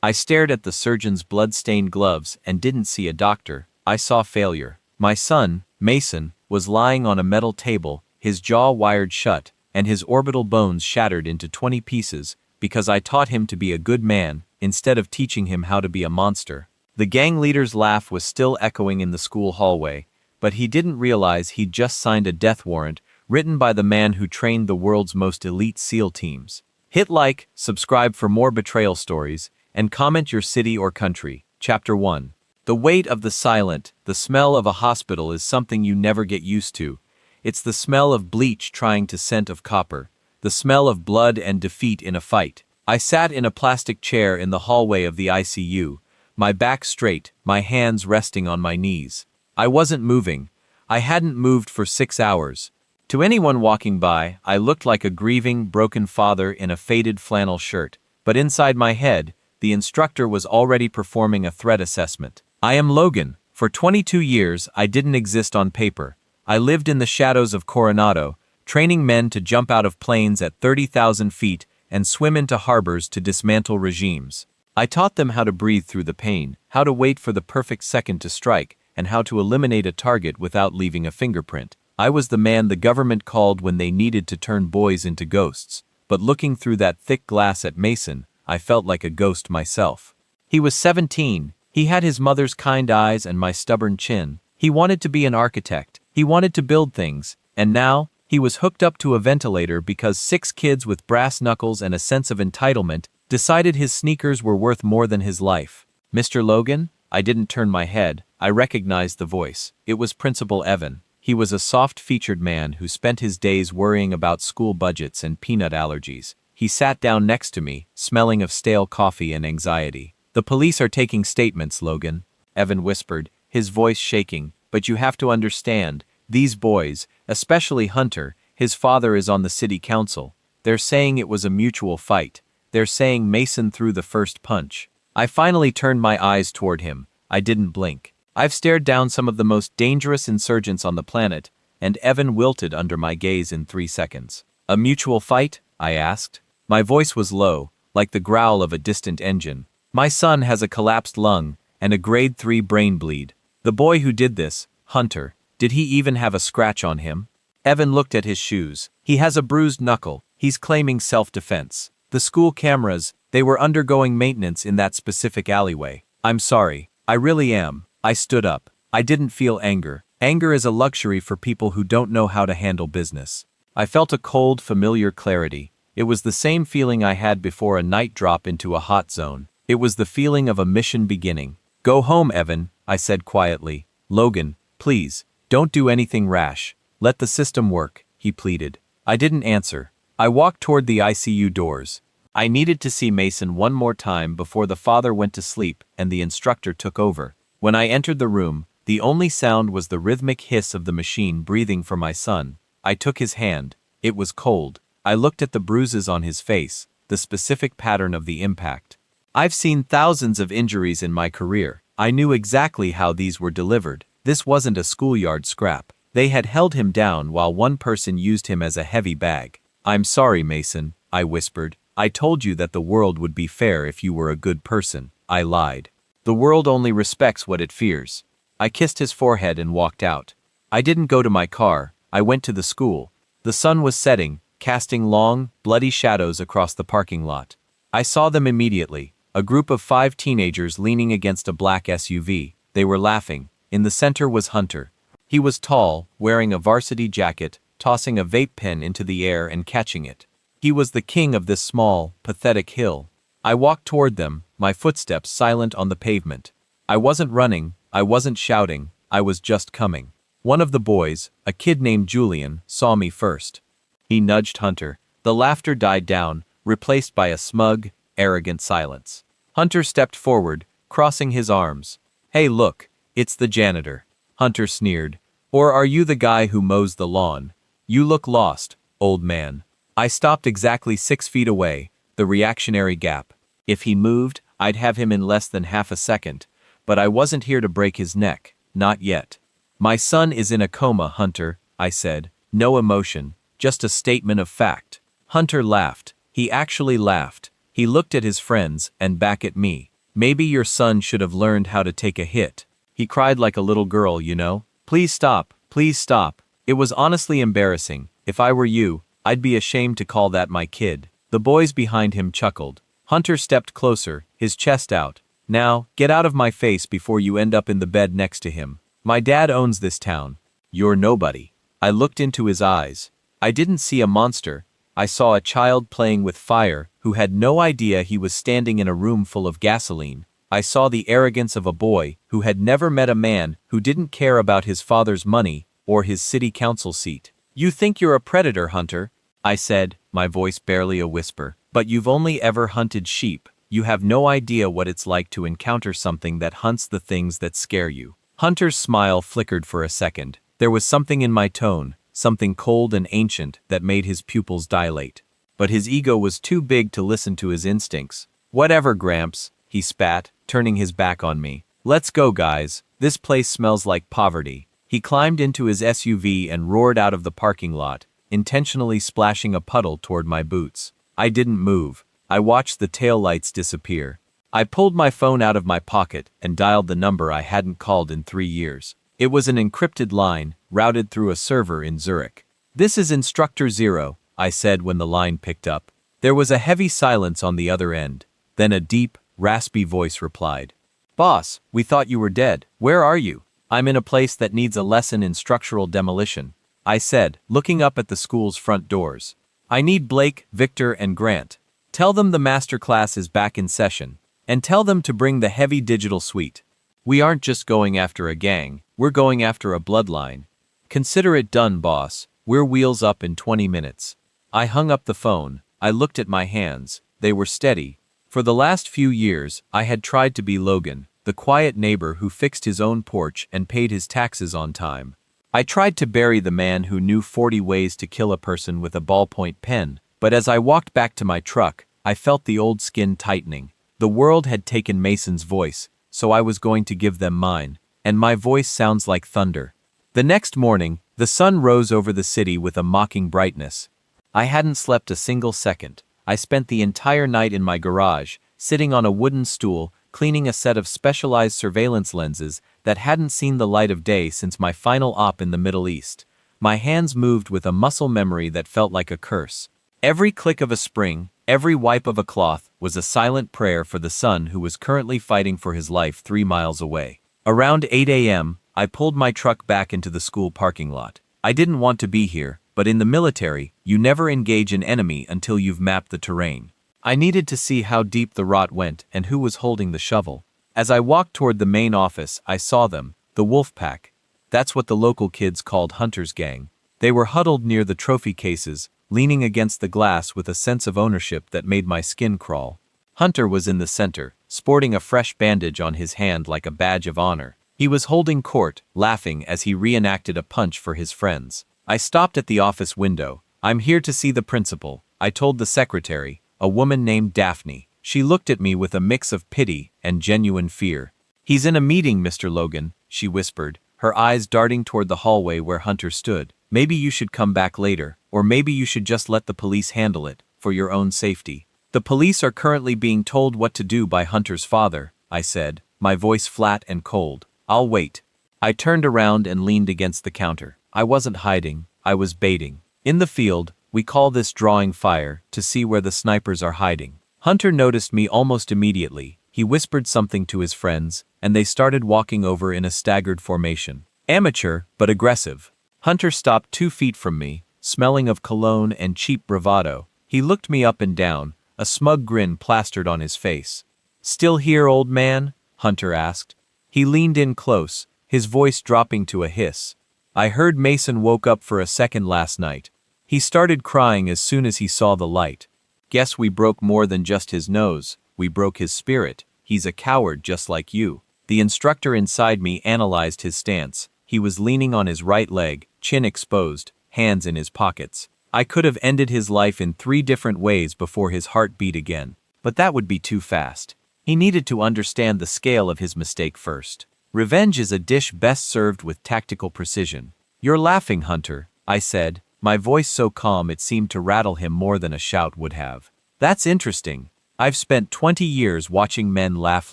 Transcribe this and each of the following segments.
I stared at the surgeon's blood-stained gloves and didn't see a doctor. I saw failure. My son, Mason, was lying on a metal table, his jaw wired shut, and his orbital bones shattered into 20 pieces because I taught him to be a good man instead of teaching him how to be a monster. The gang leader's laugh was still echoing in the school hallway, but he didn't realize he'd just signed a death warrant written by the man who trained the world's most elite SEAL teams. Hit like, subscribe for more betrayal stories, and comment your city or country. Chapter 1. The weight of the silent, the smell of a hospital is something you never get used to. It's the smell of bleach trying to scent of copper, the smell of blood and defeat in a fight. I sat in a plastic chair in the hallway of the ICU, my back straight, my hands resting on my knees. I wasn't moving. I hadn't moved for 6 hours. To anyone walking by, I looked like a grieving, broken father in a faded flannel shirt, but inside my head, the instructor was already performing a threat assessment. I am Logan. For 22 years, I didn't exist on paper. I lived in the shadows of Coronado, training men to jump out of planes at 30,000 feet and swim into harbors to dismantle regimes. I taught them how to breathe through the pain, how to wait for the perfect second to strike, and how to eliminate a target without leaving a fingerprint. I was the man the government called when they needed to turn boys into ghosts, but looking through that thick glass at Mason, I felt like a ghost myself. He was 17. He had his mother's kind eyes and my stubborn chin. He wanted to be an architect. He wanted to build things. And now, he was hooked up to a ventilator because 6 kids with brass knuckles and a sense of entitlement decided his sneakers were worth more than his life. Mr. Logan? I didn't turn my head. I recognized the voice. It was Principal Evan. He was a soft-featured man who spent his days worrying about school budgets and peanut allergies. He sat down next to me, smelling of stale coffee and anxiety. "The police are taking statements, Logan," Evan whispered, his voice shaking. "But you have to understand, these boys, especially Hunter, his father is on the city council. They're saying it was a mutual fight. They're saying Mason threw the first punch." I finally turned my eyes toward him. I didn't blink. I've stared down some of the most dangerous insurgents on the planet, and Evan wilted under my gaze in 3 seconds. "A mutual fight?" I asked. My voice was low, like the growl of a distant engine. "My son has a collapsed lung and a grade 3 brain bleed. The boy who did this, Hunter, did he even have a scratch on him?" Evan looked at his shoes. "He has a bruised knuckle. He's claiming self-defense. The school cameras, they were undergoing maintenance in that specific alleyway. I'm sorry. I really am." I stood up. I didn't feel anger. Anger is a luxury for people who don't know how to handle business. I felt a cold, familiar clarity. It was the same feeling I had before a night drop into a hot zone. It was the feeling of a mission beginning. "Go home, Evan," I said quietly. "Logan, please, don't do anything rash. Let the system work," he pleaded. I didn't answer. I walked toward the ICU doors. I needed to see Mason one more time before the father went to sleep and the instructor took over. When I entered the room, the only sound was the rhythmic hiss of the machine breathing for my son. I took his hand. It was cold. I looked at the bruises on his face, the specific pattern of the impact. I've seen thousands of injuries in my career. I knew exactly how these were delivered. This wasn't a schoolyard scrap. They had held him down while one person used him as a heavy bag. "I'm sorry, Mason," I whispered. "I told you that the world would be fair if you were a good person." I lied. "The world only respects what it fears." I kissed his forehead and walked out. I didn't go to my car. I went to the school. The sun was setting, casting long, bloody shadows across the parking lot. I saw them immediately, a group of 5 teenagers leaning against a black SUV. They were laughing. In the center was Hunter. He was tall, wearing a varsity jacket, tossing a vape pen into the air and catching it. He was the king of this small, pathetic hill. I walked toward them, my footsteps silent on the pavement. I wasn't running, I wasn't shouting, I was just coming. One of the boys, a kid named Julian, saw me first. He nudged Hunter. The laughter died down, replaced by a smug, arrogant silence. Hunter stepped forward, crossing his arms. "Hey, look, it's the janitor," Hunter sneered. "Or are you the guy who mows the lawn? You look lost, old man." I stopped exactly 6 feet away, the reactionary gap. If he moved, I'd have him in less than half a second, but I wasn't here to break his neck, not yet. "My son is in a coma, Hunter," I said. No emotion, just a statement of fact. Hunter laughed. He actually laughed. He looked at his friends and back at me. Maybe your son should have learned how to take a hit. He cried like a little girl, you know. Please stop, please stop. It was honestly embarrassing. If I were you, I'd be ashamed to call that my kid. The boys behind him chuckled. Hunter stepped closer, his chest out. Now, get out of my face before you end up in the bed next to him. My dad owns this town. You're nobody. I looked into his eyes. I didn't see a monster. I saw a child playing with fire who had no idea he was standing in a room full of gasoline. I saw the arrogance of a boy who had never met a man who didn't care about his father's money or his city council seat. You think you're a predator, Hunter, I said, my voice barely a whisper. But you've only ever hunted sheep. You have no idea what it's like to encounter something that hunts the things that scare you. Hunter's smile flickered for a second. There was something in my tone, something cold and ancient that made his pupils dilate. But his ego was too big to listen to his instincts. Whatever, Gramps, he spat, turning his back on me. Let's go, guys. This place smells like poverty. He climbed into his SUV and roared out of the parking lot, intentionally splashing a puddle toward my boots. I didn't move. I watched the taillights disappear. I pulled my phone out of my pocket and dialed the number I hadn't called in 3 years. It was an encrypted line, routed through a server in Zurich. This is Instructor Zero, I said when the line picked up. There was a heavy silence on the other end. Then a deep, raspy voice replied. Boss, we thought you were dead. Where are you? I'm in a place that needs a lesson in structural demolition, I said, looking up at the school's front doors. I need Blake, Victor, and Grant. Tell them the master class is back in session. And tell them to bring the heavy digital suite. We aren't just going after a gang, we're going after a bloodline. Consider it done, boss. We're wheels up in 20 minutes. I hung up the phone. I looked at my hands. They were steady. For the last few years, I had tried to be Logan, the quiet neighbor who fixed his own porch and paid his taxes on time. I tried to bury the man who knew 40 ways to kill a person with a ballpoint pen, but as I walked back to my truck, I felt the old skin tightening. The world had taken Mason's voice, so I was going to give them mine, and my voice sounds like thunder. The next morning, the sun rose over the city with a mocking brightness. I hadn't slept a single second. I spent the entire night in my garage, sitting on a wooden stool, cleaning a set of specialized surveillance lenses that hadn't seen the light of day since my final op in the Middle East. My hands moved with a muscle memory that felt like a curse. Every click of a spring, every wipe of a cloth, was a silent prayer for the son who was currently fighting for his life 3 miles away. Around 8 a.m., I pulled my truck back into the school parking lot. I didn't want to be here, but in the military, you never engage an enemy until you've mapped the terrain. I needed to see how deep the rot went and who was holding the shovel. As I walked toward the main office, I saw them, the wolf pack. That's what the local kids called Hunter's gang. They were huddled near the trophy cases, leaning against the glass with a sense of ownership that made my skin crawl. Hunter was in the center, sporting a fresh bandage on his hand like a badge of honor. He was holding court, laughing as he reenacted a punch for his friends. I stopped at the office window. I'm here to see the principal, I told the secretary, a woman named Daphne. She looked at me with a mix of pity and genuine fear. He's in a meeting, Mr. Logan, she whispered, her eyes darting toward the hallway where Hunter stood. Maybe you should come back later, or maybe you should just let the police handle it, for your own safety. The police are currently being told what to do by Hunter's father, I said, my voice flat and cold. I'll wait. I turned around and leaned against the counter. I wasn't hiding, I was baiting. In the field, we call this drawing fire, to see where the snipers are hiding. Hunter noticed me almost immediately. He whispered something to his friends, and they started walking over in a staggered formation. Amateur, but aggressive. Hunter stopped 2 feet from me, smelling of cologne and cheap bravado. He looked me up and down, a smug grin plastered on his face. Still here, old man? Hunter asked. He leaned in close, his voice dropping to a hiss. I heard Mason woke up for a second last night. He started crying as soon as he saw the light. Guess we broke more than just his nose, we broke his spirit. He's a coward just like you. The instructor inside me analyzed his stance. He was leaning on his right leg, chin exposed, hands in his pockets. I could have ended his life in 3 different ways before his heart beat again. But that would be too fast. He needed to understand the scale of his mistake first. Revenge is a dish best served with tactical precision. You're laughing, Hunter, I said, my voice so calm it seemed to rattle him more than a shout would have. That's interesting. I've spent 20 years watching men laugh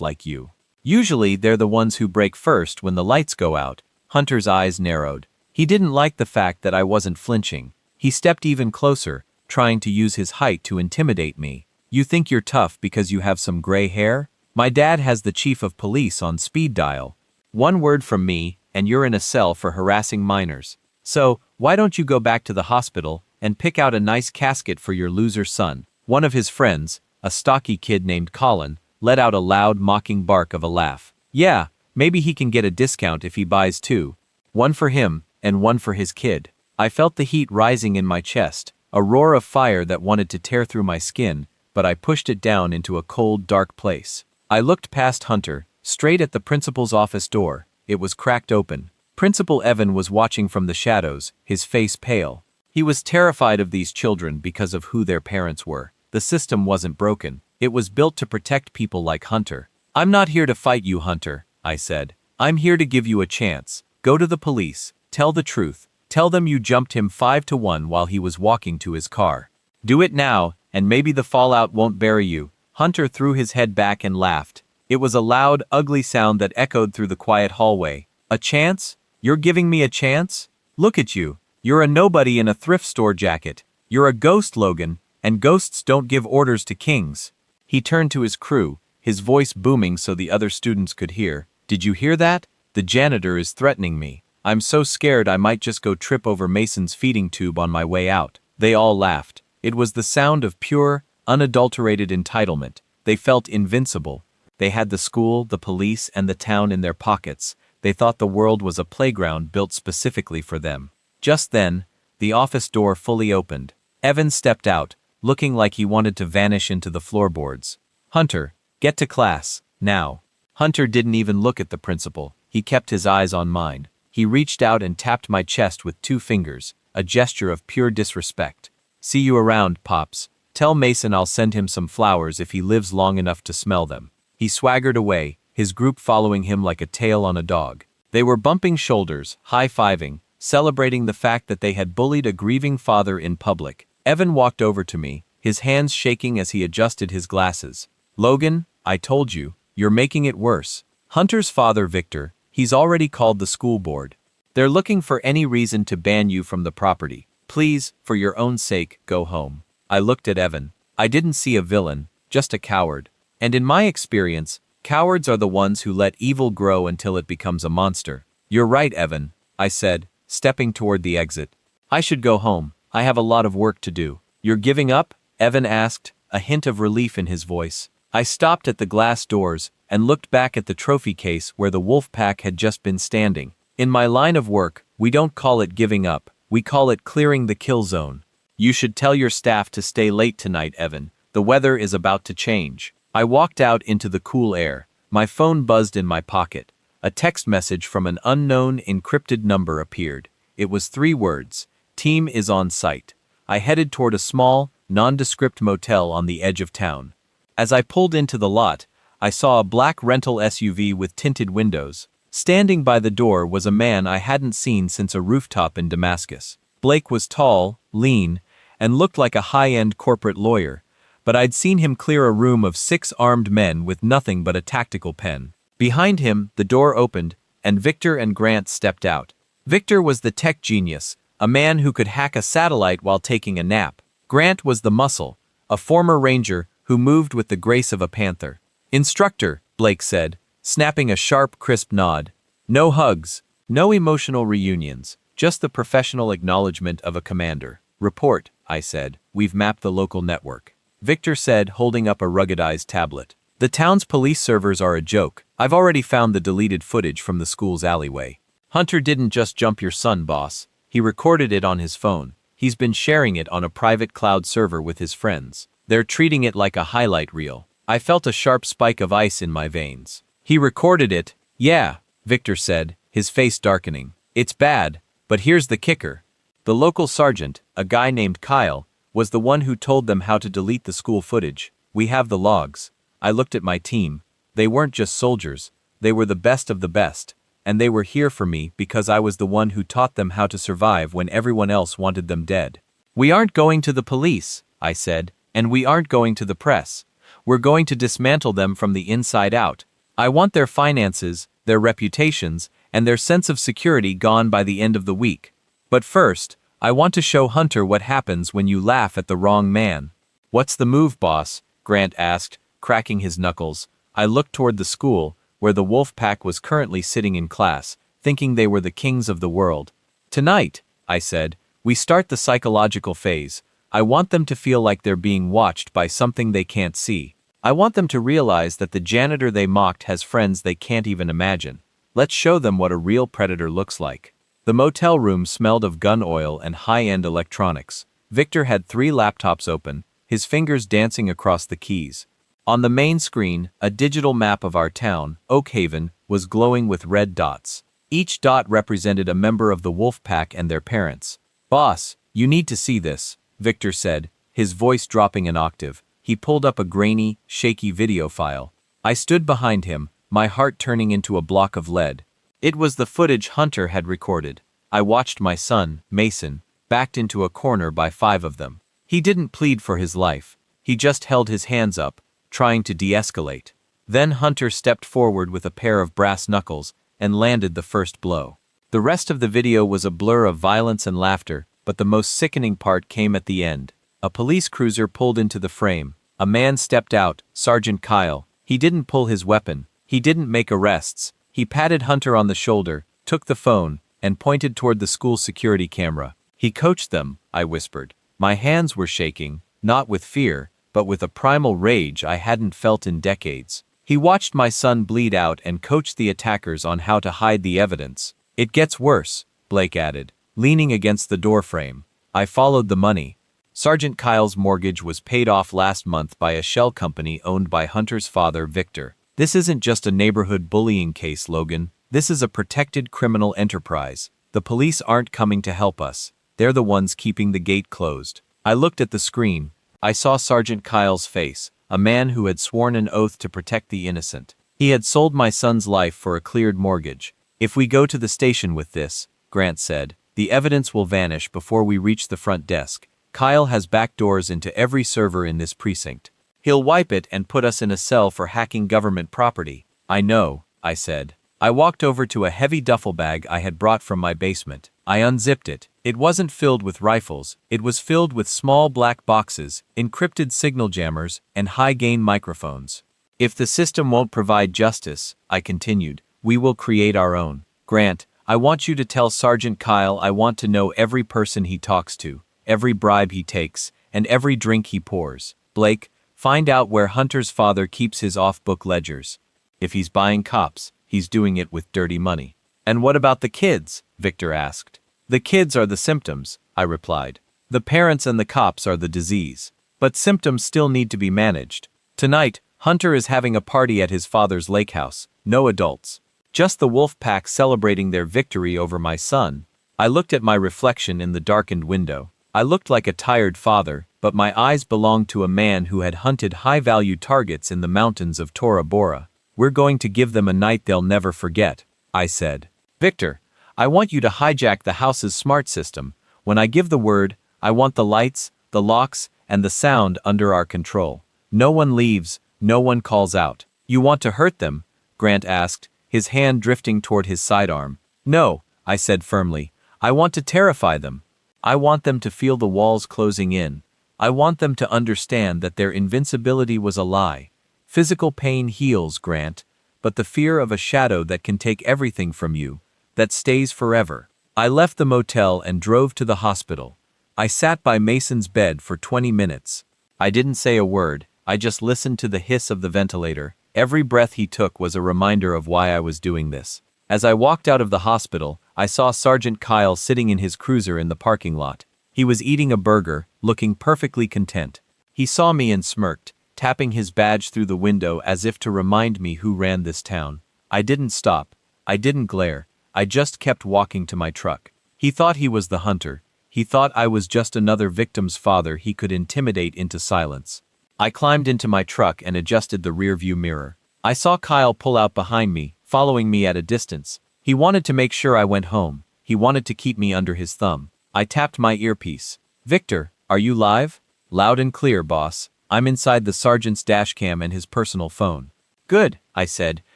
like you. Usually they're the ones who break first when the lights go out. Hunter's eyes narrowed. He didn't like the fact that I wasn't flinching. He stepped even closer, trying to use his height to intimidate me. You think you're tough because you have some gray hair? My dad has the chief of police on speed dial. One word from me, and you're in a cell for harassing minors. So, why don't you go back to the hospital and pick out a nice casket for your loser son? One of his friends, a stocky kid named Colin, let out a loud mocking bark of a laugh. Yeah, maybe he can get a discount if he buys two. One for him, and one for his kid. I felt the heat rising in my chest, a roar of fire that wanted to tear through my skin, but I pushed it down into a cold, dark place. I looked past Hunter, straight at the principal's office door. It was cracked open. Principal Evan was watching from the shadows, his face pale. He was terrified of these children because of who their parents were. The system wasn't broken. It was built to protect people like Hunter. I'm not here to fight you, Hunter, I said. I'm here to give you a chance. Go to the police. Tell the truth. Tell them you jumped him 5-1 while he was walking to his car. Do it now, and maybe the fallout won't bury you. Hunter threw his head back and laughed. It was a loud, ugly sound that echoed through the quiet hallway. A chance? You're giving me a chance? Look at you. You're a nobody in a thrift store jacket. You're a ghost, Logan, and ghosts don't give orders to kings. He turned to his crew, his voice booming so the other students could hear. Did you hear that? The janitor is threatening me. I'm so scared I might just go trip over Mason's feeding tube on my way out. They all laughed. It was the sound of pure, unadulterated entitlement. They felt invincible. They had the school, the police, and the town in their pockets. They thought the world was a playground built specifically for them. Just then, the office door fully opened. Evan stepped out, looking like he wanted to vanish into the floorboards. Hunter, get to class, now. Hunter didn't even look at the principal. He kept his eyes on mine. He reached out and tapped my chest with 2 fingers, a gesture of pure disrespect. See you around, Pops. Tell Mason I'll send him some flowers if he lives long enough to smell them. He swaggered away, his group following him like a tail on a dog. They were bumping shoulders, high-fiving, celebrating the fact that they had bullied a grieving father in public. Evan walked over to me, his hands shaking as he adjusted his glasses. Logan, I told you, you're making it worse. Hunter's father, Victor, he's already called the school board. They're looking for any reason to ban you from the property. Please, for your own sake, go home. I looked at Evan. I didn't see a villain, just a coward. And in my experience, cowards are the ones who let evil grow until it becomes a monster. You're right, Evan, I said, stepping toward the exit. I should go home. I have a lot of work to do. You're giving up? Evan asked, a hint of relief in his voice. I stopped at the glass doors and looked back at the trophy case where the wolf pack had just been standing. In my line of work, we don't call it giving up. We call it clearing the kill zone. You should tell your staff to stay late tonight, Evan. The weather is about to change. I walked out into the cool air. My phone buzzed in my pocket. A text message from an unknown encrypted number appeared. It was 3 words. Team is on site. I headed toward a small, nondescript motel on the edge of town. As I pulled into the lot, I saw a black rental SUV with tinted windows. Standing by the door was a man I hadn't seen since a rooftop in Damascus. Blake was tall, lean, and looked like a high-end corporate lawyer, but I'd seen him clear a room of 6 armed men with nothing but a tactical pen. Behind him, the door opened, and Victor and Grant stepped out. Victor was the tech genius, a man who could hack a satellite while taking a nap. Grant was the muscle, a former ranger who moved with the grace of a panther. Instructor, Blake said, snapping a sharp, crisp nod. No hugs, no emotional reunions, just the professional acknowledgement of a commander. Report, I said. We've mapped the local network. Victor said, holding up a ruggedized tablet. The town's police servers are a joke. I've already found the deleted footage from the school's alleyway. Hunter didn't just jump your son, boss. He recorded it on his phone. He's been sharing it on a private cloud server with his friends. They're treating it like a highlight reel. I felt a sharp spike of ice in my veins. He recorded it? Yeah, Victor said, his face darkening. It's bad, but here's the kicker. The local sergeant, a guy named Kyle, was the one who told them how to delete the school footage. We have the logs. I looked at my team. They weren't just soldiers. They were the best of the best. And they were here for me because I was the one who taught them how to survive when everyone else wanted them dead. We aren't going to the police, I said, and we aren't going to the press. We're going to dismantle them from the inside out. I want their finances, their reputations, and their sense of security gone by the end of the week. But first, I want to show Hunter what happens when you laugh at the wrong man." "What's the move, boss?" Grant asked, cracking his knuckles. I looked toward the school, where the wolf pack was currently sitting in class, thinking they were the kings of the world. "Tonight," I said, "we start the psychological phase. I want them to feel like they're being watched by something they can't see. I want them to realize that the janitor they mocked has friends they can't even imagine. Let's show them what a real predator looks like." The motel room smelled of gun oil and high-end electronics. Victor had 3 laptops open, his fingers dancing across the keys. On the main screen, a digital map of our town, Oak Haven, was glowing with red dots. Each dot represented a member of the wolf pack and their parents. "Boss, you need to see this," Victor said, his voice dropping an octave. He pulled up a grainy, shaky video file. I stood behind him, my heart turning into a block of lead. It was the footage Hunter had recorded. I watched my son, Mason, backed into a corner by 5 of them. He didn't plead for his life. He just held his hands up, trying to de-escalate. Then Hunter stepped forward with a pair of brass knuckles and landed the first blow. The rest of the video was a blur of violence and laughter, but the most sickening part came at the end. A police cruiser pulled into the frame. A man stepped out, Sergeant Kyle. He didn't pull his weapon. He didn't make arrests. He patted Hunter on the shoulder, took the phone, and pointed toward the school security camera. "He coached them," I whispered. My hands were shaking, not with fear, but with a primal rage I hadn't felt in decades. "He watched my son bleed out and coached the attackers on how to hide the evidence." "It gets worse," Blake added, leaning against the doorframe. "I followed the money. Sergeant Kyle's mortgage was paid off last month by a shell company owned by Hunter's father, Victor. This isn't just a neighborhood bullying case, Logan. This is a protected criminal enterprise. The police aren't coming to help us. They're the ones keeping the gate closed." I looked at the screen. I saw Sergeant Kyle's face, a man who had sworn an oath to protect the innocent. He had sold my son's life for a cleared mortgage. "If we go to the station with this," Grant said, "the evidence will vanish before we reach the front desk. Kyle has back doors into every server in this precinct. He'll wipe it and put us in a cell for hacking government property." "I know," I said. I walked over to a heavy duffel bag I had brought from my basement. I unzipped it. It wasn't filled with rifles. It was filled with small black boxes, encrypted signal jammers, and high-gain microphones. "If the system won't provide justice," I continued, "we will create our own. Grant, I want you to tell Sergeant Kyle I want to know every person he talks to, every bribe he takes, and every drink he pours. Blake, find out where Hunter's father keeps his off-book ledgers. If he's buying cops, he's doing it with dirty money." "And what about the kids?" Victor asked. "The kids are the symptoms," I replied. "The parents and the cops are the disease. But symptoms still need to be managed. Tonight, Hunter is having a party at his father's lake house. No adults. Just the wolf pack celebrating their victory over my son." I looked at my reflection in the darkened window. I looked like a tired father, but my eyes belonged to a man who had hunted high-value targets in the mountains of Tora Bora. "We're going to give them a night they'll never forget," I said. "Victor, I want you to hijack the house's smart system. When I give the word, I want the lights, the locks, and the sound under our control. No one leaves, no one calls out." "You want to hurt them?" Grant asked, his hand drifting toward his sidearm. "No," I said firmly. "I want to terrify them. I want them to feel the walls closing in. I want them to understand that their invincibility was a lie. Physical pain heals, Grant, but the fear of a shadow that can take everything from you, that stays forever." I left the motel and drove to the hospital. I sat by Mason's bed for 20 minutes. I didn't say a word, I just listened to the hiss of the ventilator. Every breath he took was a reminder of why I was doing this. As I walked out of the hospital, I saw Sergeant Kyle sitting in his cruiser in the parking lot. He was eating a burger, looking perfectly content. He saw me and smirked, tapping his badge through the window as if to remind me who ran this town. I didn't stop. I didn't glare. I just kept walking to my truck. He thought he was the hunter. He thought I was just another victim's father he could intimidate into silence. I climbed into my truck and adjusted the rearview mirror. I saw Kyle pull out behind me, following me at a distance. He wanted to make sure I went home. He wanted to keep me under his thumb. I tapped my earpiece. "Victor, are you live?" "Loud and clear, boss," I'm inside the sergeant's dashcam and his personal phone. Good, I said,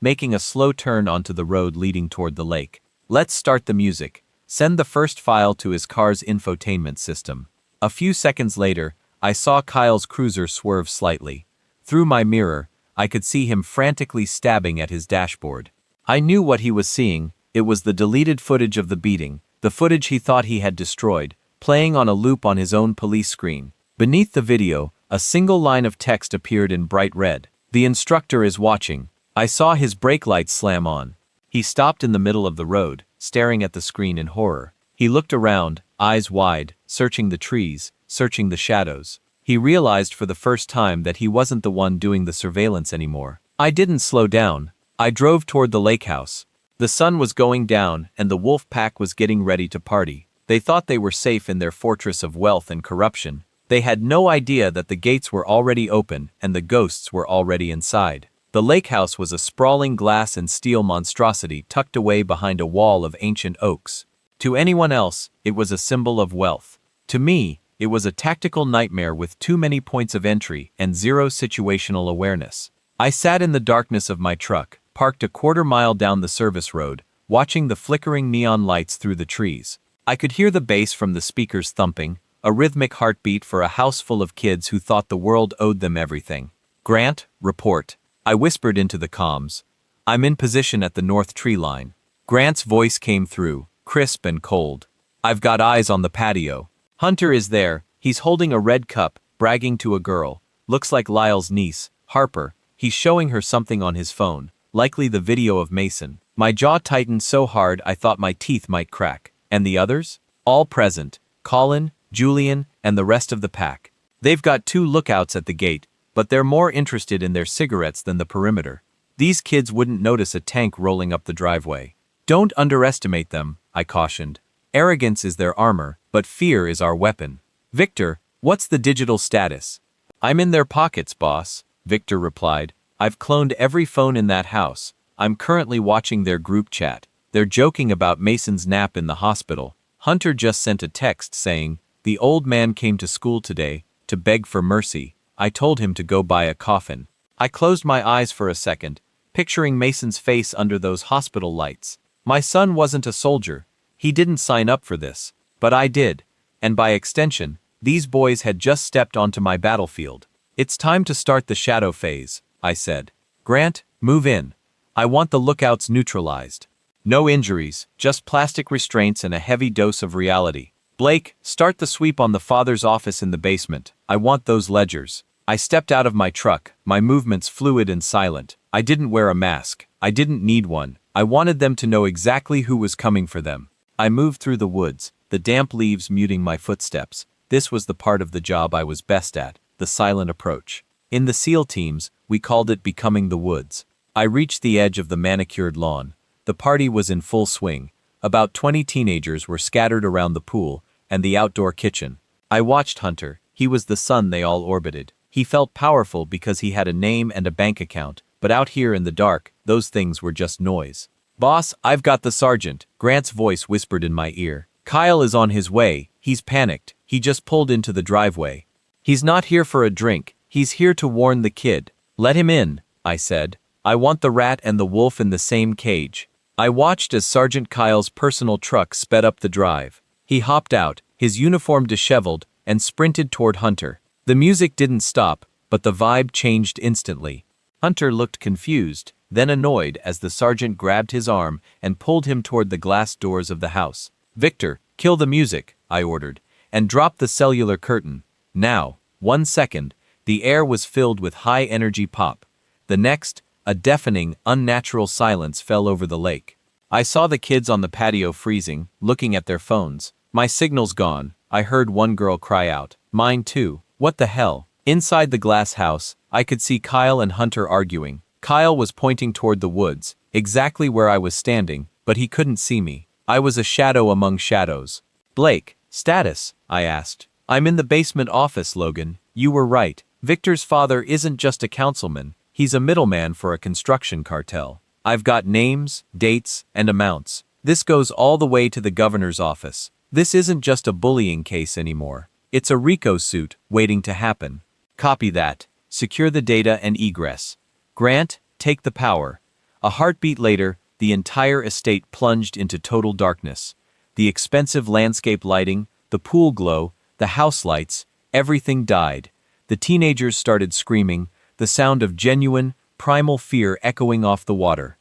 making a slow turn onto the road leading toward the lake. Let's start the music. Send the first file to his car's infotainment system. A few seconds later, I saw Kyle's cruiser swerve slightly. Through my mirror, I could see him frantically stabbing at his dashboard. I knew what he was seeing. It was the deleted footage of the beating, the footage he thought he had destroyed, playing on a loop on his own police screen. Beneath the video, a single line of text appeared in bright red. The instructor is watching. I saw his brake lights slam on. He stopped in the middle of the road, staring at the screen in horror. He looked around, eyes wide, searching the trees, searching the shadows. He realized for the first time that he wasn't the one doing the surveillance anymore. I didn't slow down. I drove toward the lake house. The sun was going down and the wolf pack was getting ready to party. They thought they were safe in their fortress of wealth and corruption. They had no idea that the gates were already open and the ghosts were already inside. The lake house was a sprawling glass and steel monstrosity tucked away behind a wall of ancient oaks. To anyone else, it was a symbol of wealth. To me, it was a tactical nightmare with too many points of entry and zero situational awareness. I sat in the darkness of my truck, parked a quarter-mile down the service road, watching the flickering neon lights through the trees. I could hear the bass from the speakers thumping, a rhythmic heartbeat for a house full of kids who thought the world owed them everything. Grant, report. I whispered into the comms. I'm in position at the north tree line. Grant's voice came through, crisp and cold. I've got eyes on the patio. Hunter is there. He's holding a red cup, bragging to a girl. Looks like Lyle's niece, Harper. He's showing her something on his phone, likely the video of Mason. My jaw tightened so hard I thought my teeth might crack. And the others? All present. Colin, Julian, and the rest of the pack. They've got 2 lookouts at the gate, but they're more interested in their cigarettes than the perimeter. These kids wouldn't notice a tank rolling up the driveway. Don't underestimate them, I cautioned. Arrogance is their armor, but fear is our weapon. Victor, what's the digital status? I'm in their pockets, boss, Victor replied. I've cloned every phone in that house. I'm currently watching their group chat. They're joking about Mason's nap in the hospital. Hunter just sent a text saying, the old man came to school today to beg for mercy. I told him to go buy a coffin. I closed my eyes for a second, picturing Mason's face under those hospital lights. My son wasn't a soldier. He didn't sign up for this. But I did. And by extension, these boys had just stepped onto my battlefield. It's time to start the shadow phase, I said. Grant, move in. I want the lookouts neutralized. No injuries, just plastic restraints and a heavy dose of reality. Blake, start the sweep on the father's office in the basement. I want those ledgers. I stepped out of my truck, my movements fluid and silent. I didn't wear a mask. I didn't need one. I wanted them to know exactly who was coming for them. I moved through the woods, the damp leaves muting my footsteps. This was the part of the job I was best at, the silent approach. In the SEAL teams, we called it becoming the woods. I reached the edge of the manicured lawn. The party was in full swing. About 20 teenagers were scattered around the pool and the outdoor kitchen. I watched Hunter. He was the sun they all orbited. He felt powerful because he had a name and a bank account, but out here in the dark, those things were just noise. Boss, I've got the sergeant, Grant's voice whispered in my ear. Kyle is on his way. He's panicked. He just pulled into the driveway. He's not here for a drink. He's here to warn the kid. Let him in, I said. I want the rat and the wolf in the same cage. I watched as Sergeant Kyle's personal truck sped up the drive. He hopped out, his uniform disheveled, and sprinted toward Hunter. The music didn't stop, but the vibe changed instantly. Hunter looked confused, then annoyed as the sergeant grabbed his arm and pulled him toward the glass doors of the house. Victor, kill the music, I ordered, and drop the cellular curtain. Now, 1 second, the air was filled with high-energy pop. The next, a deafening, unnatural silence fell over the lake. I saw the kids on the patio freezing, looking at their phones. My signal's gone, I heard one girl cry out. Mine too. What the hell? Inside the glass house, I could see Kyle and Hunter arguing. Kyle was pointing toward the woods, exactly where I was standing, but he couldn't see me. I was a shadow among shadows. Blake, status? I asked. I'm in the basement office, Logan. You were right. Victor's father isn't just a councilman. He's a middleman for a construction cartel. I've got names, dates, and amounts. This goes all the way to the governor's office. This isn't just a bullying case anymore. It's a RICO suit waiting to happen. Copy that. Secure the data and egress. Grant, take the power. A heartbeat later, the entire estate plunged into total darkness. The expensive landscape lighting, the pool glow, the house lights, everything died. The teenagers started screaming, the sound of genuine, primal fear echoing off the water.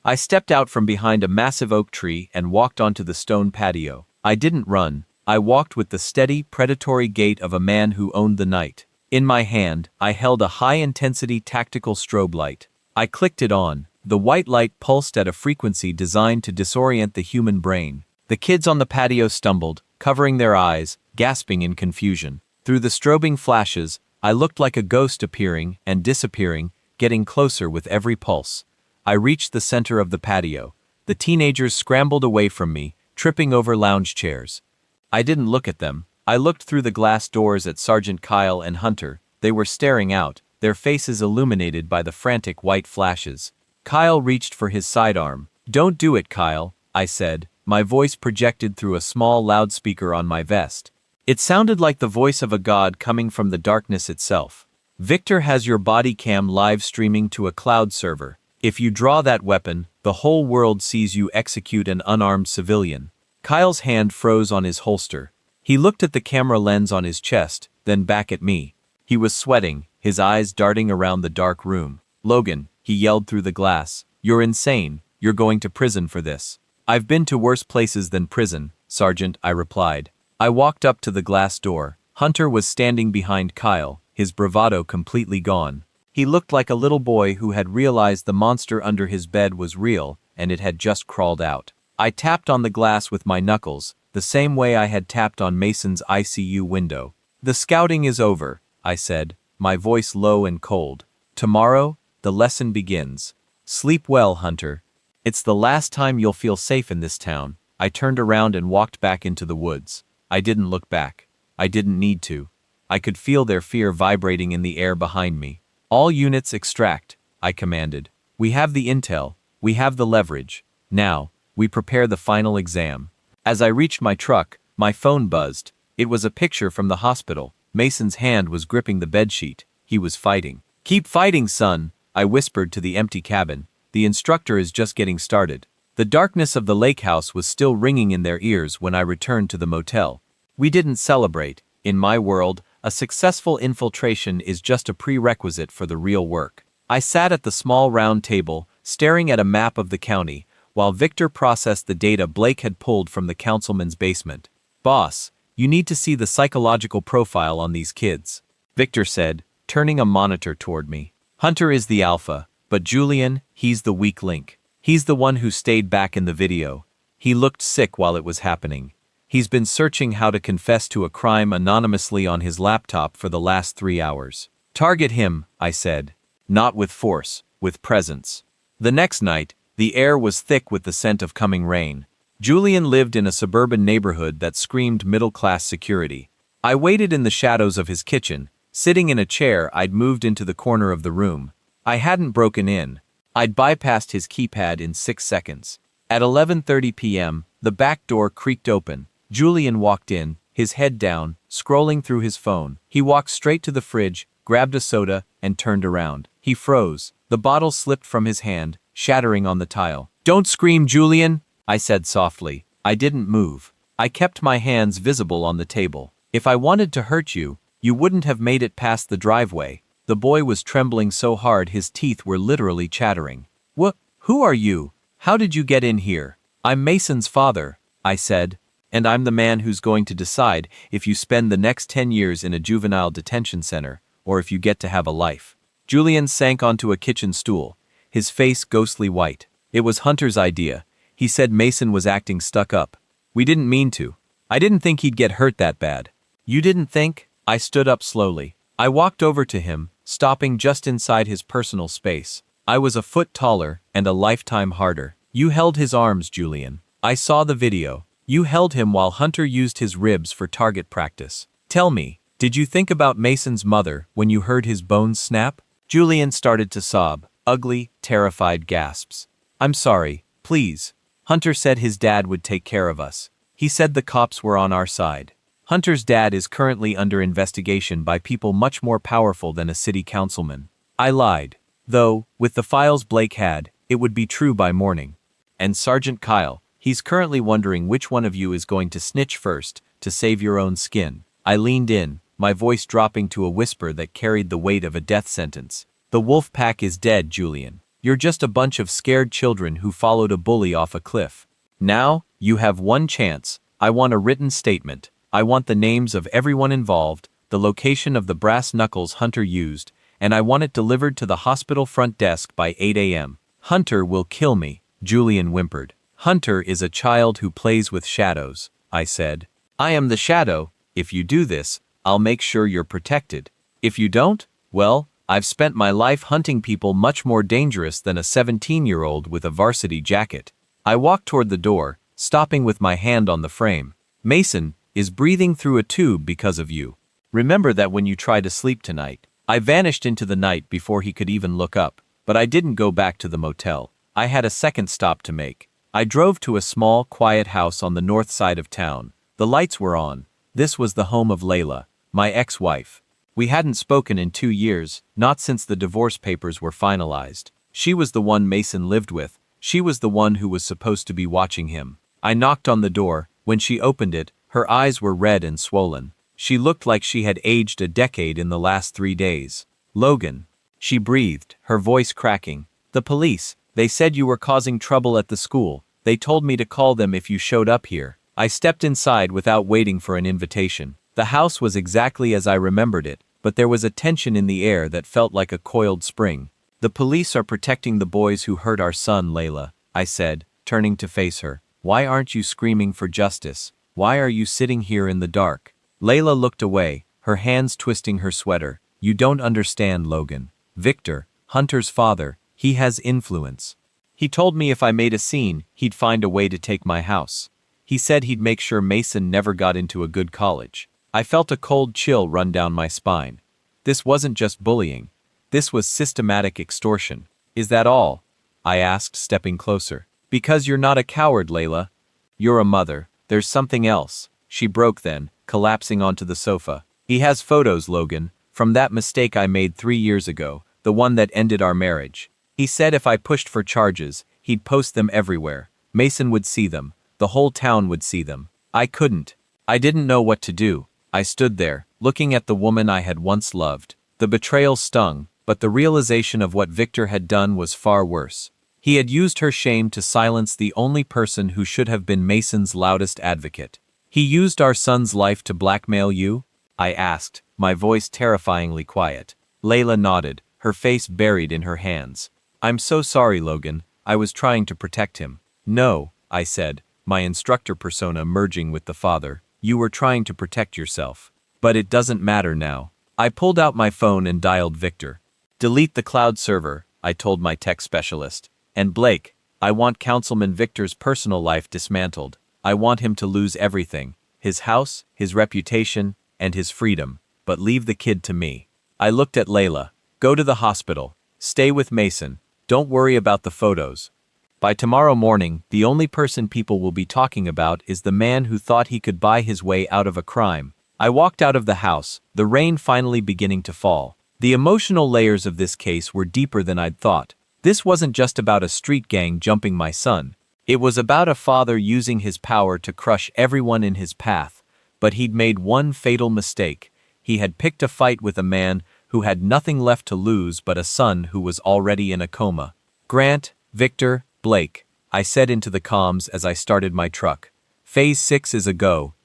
I stepped out from behind a massive oak tree and walked onto the stone patio. I didn't run. I walked with the steady, predatory gait of a man who owned the night. In my hand, I held a high-intensity tactical strobe light. I clicked it on. The white light pulsed at a frequency designed to disorient the human brain. The kids on the patio stumbled, covering their eyes, gasping in confusion. Through the strobing flashes, I looked like a ghost appearing and disappearing, getting closer with every pulse. I reached the center of the patio. The teenagers scrambled away from me, tripping over lounge chairs. I didn't look at them. I looked through the glass doors at Sergeant Kyle and Hunter. They were staring out, their faces illuminated by the frantic white flashes. Kyle reached for his sidearm. "Don't do it, Kyle," I said, my voice projected through a small loudspeaker on my vest. It sounded like the voice of a god coming from the darkness itself. "Victor has your body cam live streaming to a cloud server. If you draw that weapon, the whole world sees you execute an unarmed civilian." Kyle's hand froze on his holster. He looked at the camera lens on his chest, then back at me. He was sweating, his eyes darting around the dark room. "Logan," he yelled through the glass, "you're insane. You're going to prison for this." "I've been to worse places than prison, Sergeant," I replied. I walked up to the glass door. Hunter was standing behind Kyle, his bravado completely gone. He looked like a little boy who had realized the monster under his bed was real, and it had just crawled out. I tapped on the glass with my knuckles, the same way I had tapped on Mason's ICU window. "The scouting is over," I said, my voice low and cold. "Tomorrow, the lesson begins. Sleep well, Hunter. It's the last time you'll feel safe in this town." I turned around and walked back into the woods. I didn't look back. I didn't need to. I could feel their fear vibrating in the air behind me. "All units extract," I commanded. "We have the intel. We have the leverage. Now, we prepare the final exam." As I reached my truck, my phone buzzed. It was a picture from the hospital. Mason's hand was gripping the bedsheet. He was fighting. "Keep fighting, son," I whispered to the empty cabin. "The instructor is just getting started." The darkness of the lake house was still ringing in their ears when I returned to the motel. We didn't celebrate. In my world, a successful infiltration is just a prerequisite for the real work. I sat at the small round table, staring at a map of the county, while Victor processed the data Blake had pulled from the councilman's basement. "Boss, you need to see the psychological profile on these kids," Victor said, turning a monitor toward me. "Hunter is the alpha, but Julian, he's the weak link. He's the one who stayed back in the video. He looked sick while it was happening. He's been searching how to confess to a crime anonymously on his laptop for the last 3 hours. Target him," I said. "Not with force, with presence." The next night, the air was thick with the scent of coming rain. Julian lived in a suburban neighborhood that screamed middle-class security. I waited in the shadows of his kitchen, sitting in a chair I'd moved into the corner of the room. I hadn't broken in. I'd bypassed his keypad in 6 seconds. At 11:30 p.m., the back door creaked open. Julian walked in, his head down, scrolling through his phone. He walked straight to the fridge, grabbed a soda, and turned around. He froze. The bottle slipped from his hand, shattering on the tile. "Don't scream, Julian," I said softly. I didn't move. I kept my hands visible on the table. "If I wanted to hurt you, you wouldn't have made it past the driveway." The boy was trembling so hard his teeth were literally chattering. Who are you? How did you get in here?" "I'm Mason's father," I said, "and I'm the man who's going to decide if you spend the next 10 years in a juvenile detention center, or if you get to have a life." Julian sank onto a kitchen stool, his face ghostly white. "It was Hunter's idea. He said Mason was acting stuck up. We didn't mean to. I didn't think he'd get hurt that bad." "You didn't think?" I stood up slowly. I walked over to him, stopping just inside his personal space. I was a foot taller and a lifetime harder. "You held his arms, Julian. I saw the video. You held him while Hunter used his ribs for target practice. Tell me, did you think about Mason's mother when you heard his bones snap?" Julian started to sob, ugly, terrified gasps. "I'm sorry, please. Hunter said his dad would take care of us. He said the cops were on our side." Hunter's dad is currently under investigation by people much more powerful than a city councilman. I lied. Though, with the files Blake had, it would be true by morning. And Sergeant Kyle, he's currently wondering which one of you is going to snitch first, to save your own skin. I leaned in, my voice dropping to a whisper that carried the weight of a death sentence. The wolf pack is dead, Julian. You're just a bunch of scared children who followed a bully off a cliff. Now, you have one chance. I want a written statement. I want the names of everyone involved, the location of the brass knuckles Hunter used, and I want it delivered to the hospital front desk by 8 a.m. Hunter will kill me, Julian whimpered. Hunter is a child who plays with shadows, I said. I am the shadow. If you do this, I'll make sure you're protected. If you don't, well, I've spent my life hunting people much more dangerous than a 17-year-old with a varsity jacket. I walked toward the door, stopping with my hand on the frame. Mason is breathing through a tube because of you. Remember that when you try to sleep tonight. I vanished into the night before he could even look up, but I didn't go back to the motel. I had a second stop to make. I drove to a small, quiet house on the north side of town. The lights were on. This was the home of Layla, my ex-wife. We hadn't spoken in 2 years, not since the divorce papers were finalized. She was the one Mason lived with. She was the one who was supposed to be watching him. I knocked on the door. When she opened it, her eyes were red and swollen. She looked like she had aged a decade in the last 3 days. Logan. She breathed, her voice cracking. The police. They said you were causing trouble at the school. They told me to call them if you showed up here. I stepped inside without waiting for an invitation. The house was exactly as I remembered it, but there was a tension in the air that felt like a coiled spring. The police are protecting the boys who hurt our son, Layla, I said, turning to face her. Why aren't you screaming for justice? Why are you sitting here in the dark? Layla looked away, her hands twisting her sweater. You don't understand, Logan. Victor, Hunter's father, he has influence. He told me if I made a scene, he'd find a way to take my house. He said he'd make sure Mason never got into a good college. I felt a cold chill run down my spine. This wasn't just bullying. This was systematic extortion. Is that all? I asked, stepping closer. Because you're not a coward, Layla. You're a mother. There's something else. She broke then, collapsing onto the sofa. He has photos, Logan, from that mistake I made 3 years ago, the one that ended our marriage. He said if I pushed for charges, he'd post them everywhere. Mason would see them. The whole town would see them. I couldn't. I didn't know what to do. I stood there, looking at the woman I had once loved. The betrayal stung, but the realization of what Victor had done was far worse. He had used her shame to silence the only person who should have been Mason's loudest advocate. He used our son's life to blackmail you? I asked, my voice terrifyingly quiet. Layla nodded, her face buried in her hands. I'm so sorry, Logan. I was trying to protect him. No, I said, my instructor persona merging with the father. You were trying to protect yourself. But it doesn't matter now. I pulled out my phone and dialed Victor. Delete the cloud server, I told my tech specialist. And Blake, I want Councilman Victor's personal life dismantled. I want him to lose everything. His house, his reputation, and his freedom. But leave the kid to me. I looked at Layla. Go to the hospital. Stay with Mason. Don't worry about the photos. By tomorrow morning, the only person people will be talking about is the man who thought he could buy his way out of a crime. I walked out of the house, the rain finally beginning to fall. The emotional layers of this case were deeper than I'd thought. This wasn't just about a street gang jumping my son. It was about a father using his power to crush everyone in his path. But he'd made one fatal mistake. He had picked a fight with a man who had nothing left to lose but a son who was already in a coma. Grant, Victor, Blake, I said into the comms as I started my truck. Phase 6 is a go.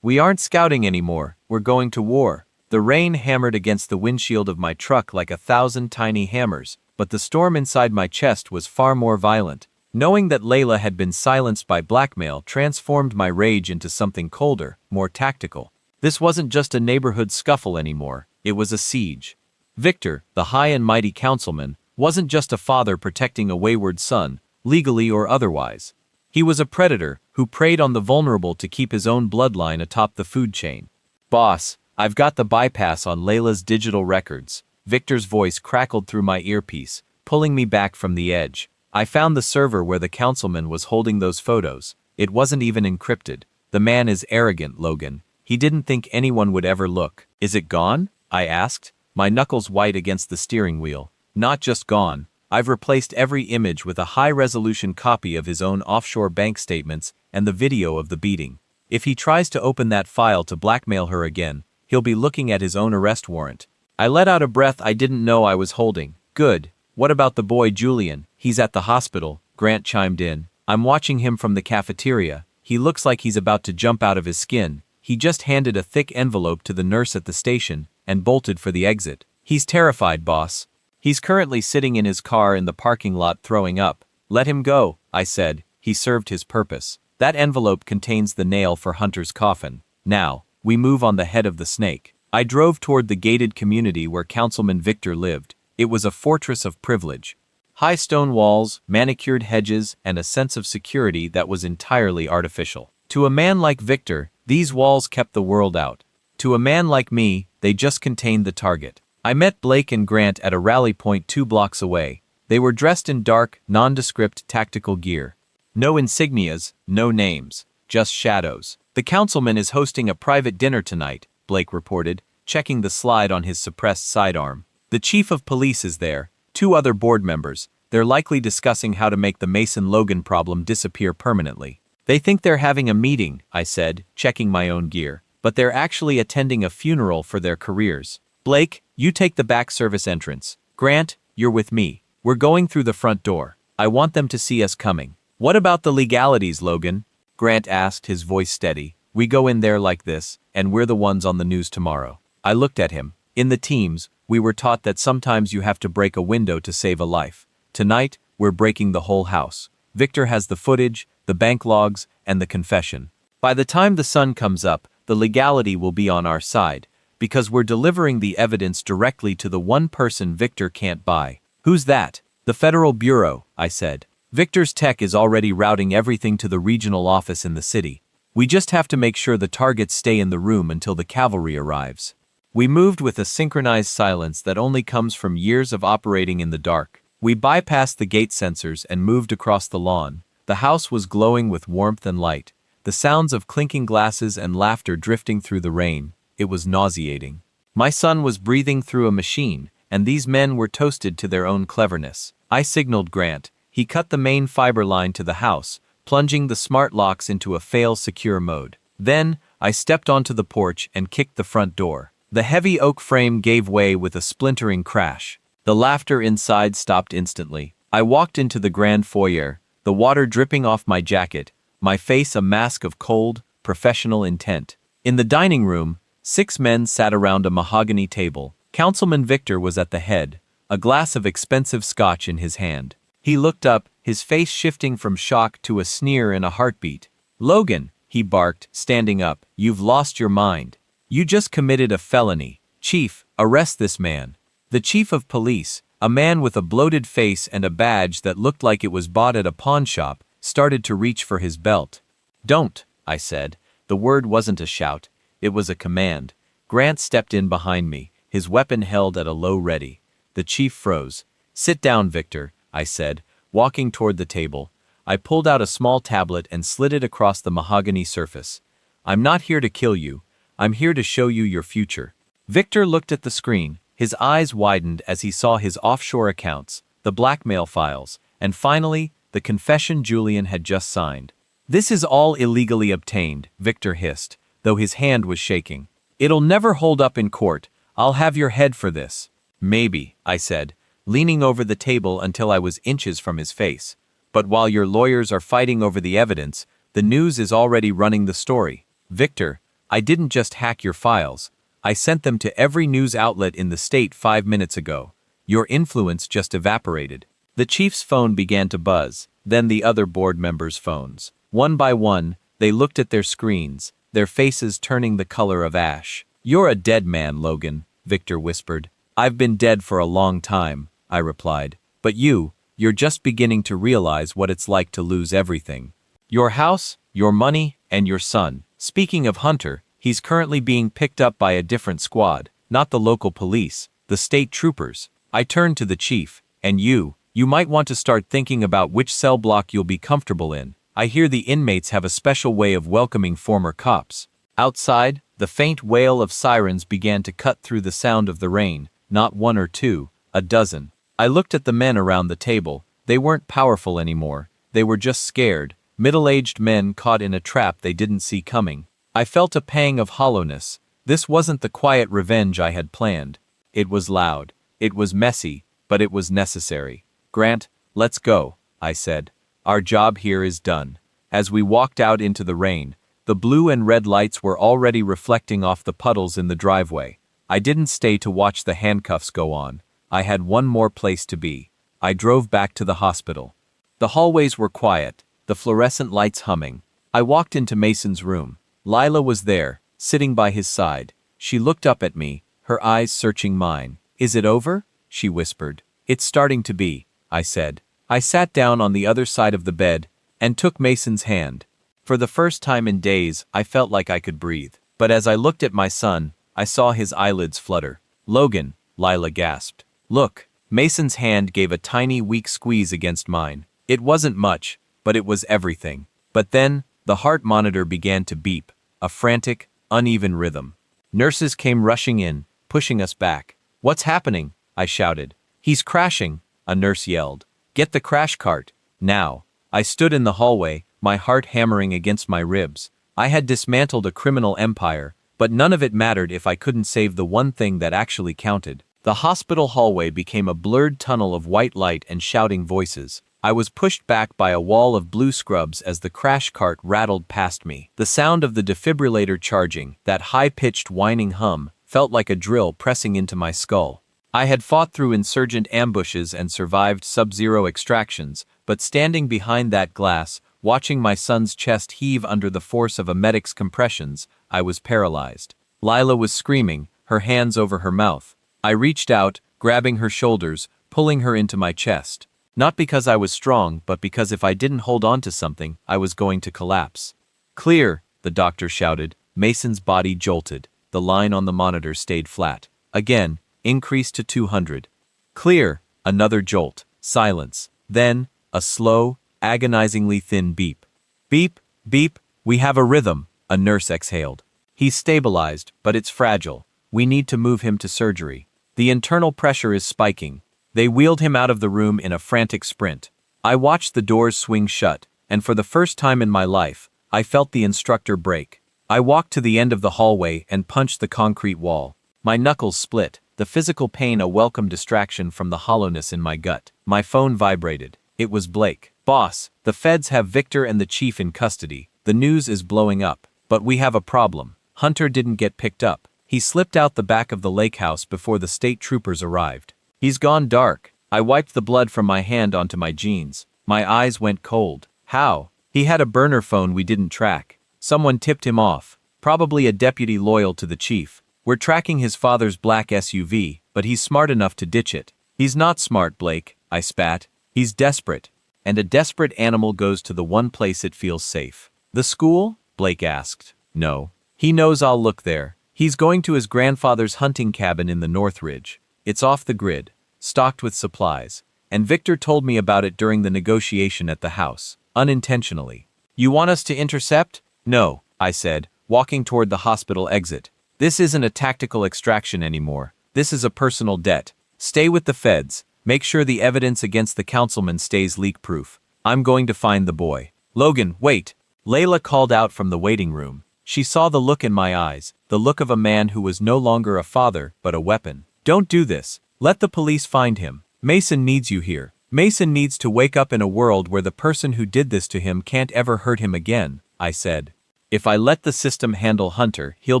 We aren't scouting anymore, we're going to war. The rain hammered against the windshield of my truck like 1,000 tiny hammers, but the storm inside my chest was far more violent. Knowing that Layla had been silenced by blackmail transformed my rage into something colder, more tactical. This wasn't just a neighborhood scuffle anymore, it was a siege. Victor, the high and mighty councilman, wasn't just a father protecting a wayward son, legally or otherwise. He was a predator who preyed on the vulnerable to keep his own bloodline atop the food chain. Boss, I've got the bypass on Layla's digital records. Victor's voice crackled through my earpiece, pulling me back from the edge. I found the server where the councilman was holding those photos. It wasn't even encrypted. The man is arrogant, Logan. He didn't think anyone would ever look. Is it gone? I asked, my knuckles white against the steering wheel. Not just gone. I've replaced every image with a high-resolution copy of his own offshore bank statements and the video of the beating. If he tries to open that file to blackmail her again, he'll be looking at his own arrest warrant. I let out a breath I didn't know I was holding. Good. What about the boy Julian? He's at the hospital, Grant chimed in. I'm watching him from the cafeteria. He looks like he's about to jump out of his skin. He just handed a thick envelope to the nurse at the station and bolted for the exit. He's terrified, boss. He's currently sitting in his car in the parking lot throwing up. Let him go, I said. He served his purpose. That envelope contains the nail for Hunter's coffin. Now, we move on the head of the snake. I drove toward the gated community where Councilman Victor lived. It was a fortress of privilege. High stone walls, manicured hedges, and a sense of security that was entirely artificial. To a man like Victor, these walls kept the world out. To a man like me, they just contained the target. I met Blake and Grant at a rally point 2 blocks away. They were dressed in dark, nondescript tactical gear. No insignias, no names, just shadows. The councilman is hosting a private dinner tonight, Blake reported, checking the slide on his suppressed sidearm. The chief of police is there, 2 other board members. They're likely discussing how to make the Mason-Logan problem disappear permanently. They think they're having a meeting, I said, checking my own gear, but they're actually attending a funeral for their careers. Blake, you take the back service entrance. Grant, you're with me. We're going through the front door. I want them to see us coming. What about the legalities, Logan? Grant asked, his voice steady. We go in there like this, and we're the ones on the news tomorrow. I looked at him. In the teams, we were taught that sometimes you have to break a window to save a life. Tonight, we're breaking the whole house. Victor has the footage, the bank logs, and the confession. By the time the sun comes up, the legality will be on our side, because we're delivering the evidence directly to the one person Victor can't buy. Who's that? The Federal Bureau, I said. Victor's tech is already routing everything to the regional office in the city. We just have to make sure the targets stay in the room until the cavalry arrives. We moved with a synchronized silence that only comes from years of operating in the dark. We bypassed the gate sensors and moved across the lawn. The house was glowing with warmth and light. The sounds of clinking glasses and laughter drifting through the rain. It was nauseating. My son was breathing through a machine, and these men were toasted to their own cleverness. I signaled Grant. He cut the main fiber line to the house, plunging the smart locks into a fail-secure mode. Then, I stepped onto the porch and kicked the front door. The heavy oak frame gave way with a splintering crash. The laughter inside stopped instantly. I walked into the grand foyer, the water dripping off my jacket, my face a mask of cold, professional intent. In the dining room, 6 men sat around a mahogany table. Councilman Victor was at the head, a glass of expensive scotch in his hand. He looked up, his face shifting from shock to a sneer and a heartbeat. Logan, he barked, standing up, you've lost your mind. You just committed a felony. Chief, arrest this man. The chief of police, a man with a bloated face and a badge that looked like it was bought at a pawn shop, started to reach for his belt. Don't, I said. The word wasn't a shout, it was a command. Grant stepped in behind me, his weapon held at a low ready. The chief froze. Sit down, Victor, I said, walking toward the table. I pulled out a small tablet and slid it across the mahogany surface. I'm not here to kill you. I'm here to show you your future. Victor looked at the screen. His eyes widened as he saw his offshore accounts, the blackmail files, and finally, the confession Julian had just signed. This is all illegally obtained, Victor hissed, though his hand was shaking. It'll never hold up in court. I'll have your head for this. Maybe, I said, leaning over the table until I was inches from his face. But while your lawyers are fighting over the evidence, the news is already running the story. Victor, I didn't just hack your files. I sent them to every news outlet in the state 5 minutes ago. Your influence just evaporated. The chief's phone began to buzz, then the other board members' phones. One by one, they looked at their screens, their faces turning the color of ash. You're a dead man, Logan, Victor whispered. I've been dead for a long time, I replied. But you're just beginning to realize what it's like to lose everything. Your house, your money, and your son. Speaking of Hunter, he's currently being picked up by a different squad, not the local police, the state troopers. I turned to the chief, and you might want to start thinking about which cell block you'll be comfortable in. I hear the inmates have a special way of welcoming former cops. Outside, The faint wail of sirens began to cut through the sound of the rain, not one or two, a dozen. I looked at the men around the table. They weren't powerful anymore. They were just scared, middle-aged men caught in a trap they didn't see coming. I felt a pang of hollowness. This wasn't the quiet revenge I had planned. It was loud. It was messy, but it was necessary. "Grant, let's go," I said. "Our job here is done." As we walked out into the rain, the blue and red lights were already reflecting off the puddles in the driveway. I didn't stay to watch the handcuffs go on. I had one more place to be. I drove back to the hospital. The hallways were quiet, the fluorescent lights humming. I walked into Mason's room. Lila was there, sitting by his side. She looked up at me, her eyes searching mine. "Is it over?" she whispered. "It's starting to be," I said. I sat down on the other side of the bed and took Mason's hand. For the first time in days, I felt like I could breathe. But as I looked at my son, I saw his eyelids flutter. "Logan," Lila gasped. "Look." Mason's hand gave a tiny, weak squeeze against mine. It wasn't much, but it was everything. But then, the heart monitor began to beep, a frantic, uneven rhythm. Nurses came rushing in, pushing us back. "What's happening?" I shouted. "He's crashing," a nurse yelled. "Get the crash cart, now." I stood in the hallway, my heart hammering against my ribs. I had dismantled a criminal empire, but none of it mattered if I couldn't save the one thing that actually counted. The hospital hallway became a blurred tunnel of white light and shouting voices. I was pushed back by a wall of blue scrubs as the crash cart rattled past me. The sound of the defibrillator charging, that high-pitched whining hum, felt like a drill pressing into my skull. I had fought through insurgent ambushes and survived sub-zero extractions, but standing behind that glass, watching my son's chest heave under the force of a medic's compressions, I was paralyzed. Lila was screaming, her hands over her mouth. I reached out, grabbing her shoulders, pulling her into my chest. Not because I was strong, but because if I didn't hold on to something, I was going to collapse. "Clear," the doctor shouted. Mason's body jolted. The line on the monitor stayed flat. Again, increased to 200. "Clear," another jolt. Silence. Then, a slow, agonizingly thin beep. "Beep, beep, we have a rhythm," a nurse exhaled. "He's stabilized, but it's fragile. We need to move him to surgery. The internal pressure is spiking." They wheeled him out of the room in a frantic sprint. I watched the doors swing shut, and for the first time in my life, I felt the instructor break. I walked to the end of the hallway and punched the concrete wall. My knuckles split, the physical pain a welcome distraction from the hollowness in my gut. My phone vibrated. It was Blake. "Boss, the feds have Victor and the chief in custody. The news is blowing up. But we have a problem. Hunter didn't get picked up. He slipped out the back of the lake house before the state troopers arrived. He's gone dark." I wiped the blood from my hand onto my jeans. My eyes went cold. "How?" "He had a burner phone we didn't track. Someone tipped him off. Probably a deputy loyal to the chief. We're tracking his father's black SUV, but he's smart enough to ditch it." "He's not smart, Blake," I spat. "He's desperate. And a desperate animal goes to the one place it feels safe." "The school?" Blake asked. "No. He knows I'll look there. He's going to his grandfather's hunting cabin in the Northridge. It's off the grid, stocked with supplies, and Victor told me about it during the negotiation at the house, unintentionally." "You want us to intercept?" "No," I said, walking toward the hospital exit. "This isn't a tactical extraction anymore. This is a personal debt. Stay with the feds. Make sure the evidence against the councilman stays leak-proof. I'm going to find the boy." "Logan, wait!" Layla called out from the waiting room. She saw the look in my eyes, the look of a man who was no longer a father, but a weapon. "Don't do this. Let the police find him. Mason needs you here. Mason needs to wake up in a world where the person who did this to him can't ever hurt him again," I said. "If I let the system handle Hunter, he'll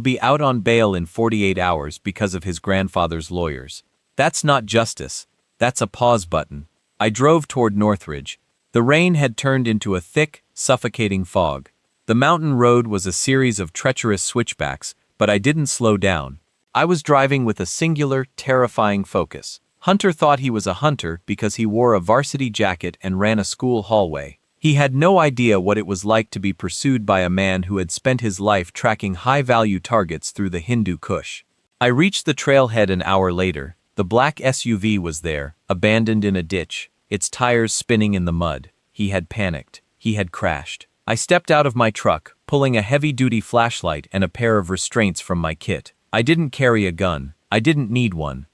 be out on bail in 48 hours because of his grandfather's lawyers. That's not justice. That's a pause button." I drove toward Northridge. The rain had turned into a thick, suffocating fog. The mountain road was a series of treacherous switchbacks, but I didn't slow down. I was driving with a singular, terrifying focus. Hunter thought he was a hunter because he wore a varsity jacket and ran a school hallway. He had no idea what it was like to be pursued by a man who had spent his life tracking high-value targets through the Hindu Kush. I reached the trailhead an hour later. The black SUV was there, abandoned in a ditch, its tires spinning in the mud. He had panicked. He had crashed. I stepped out of my truck, pulling a heavy-duty flashlight and a pair of restraints from my kit. I didn't carry a gun. I didn't need one.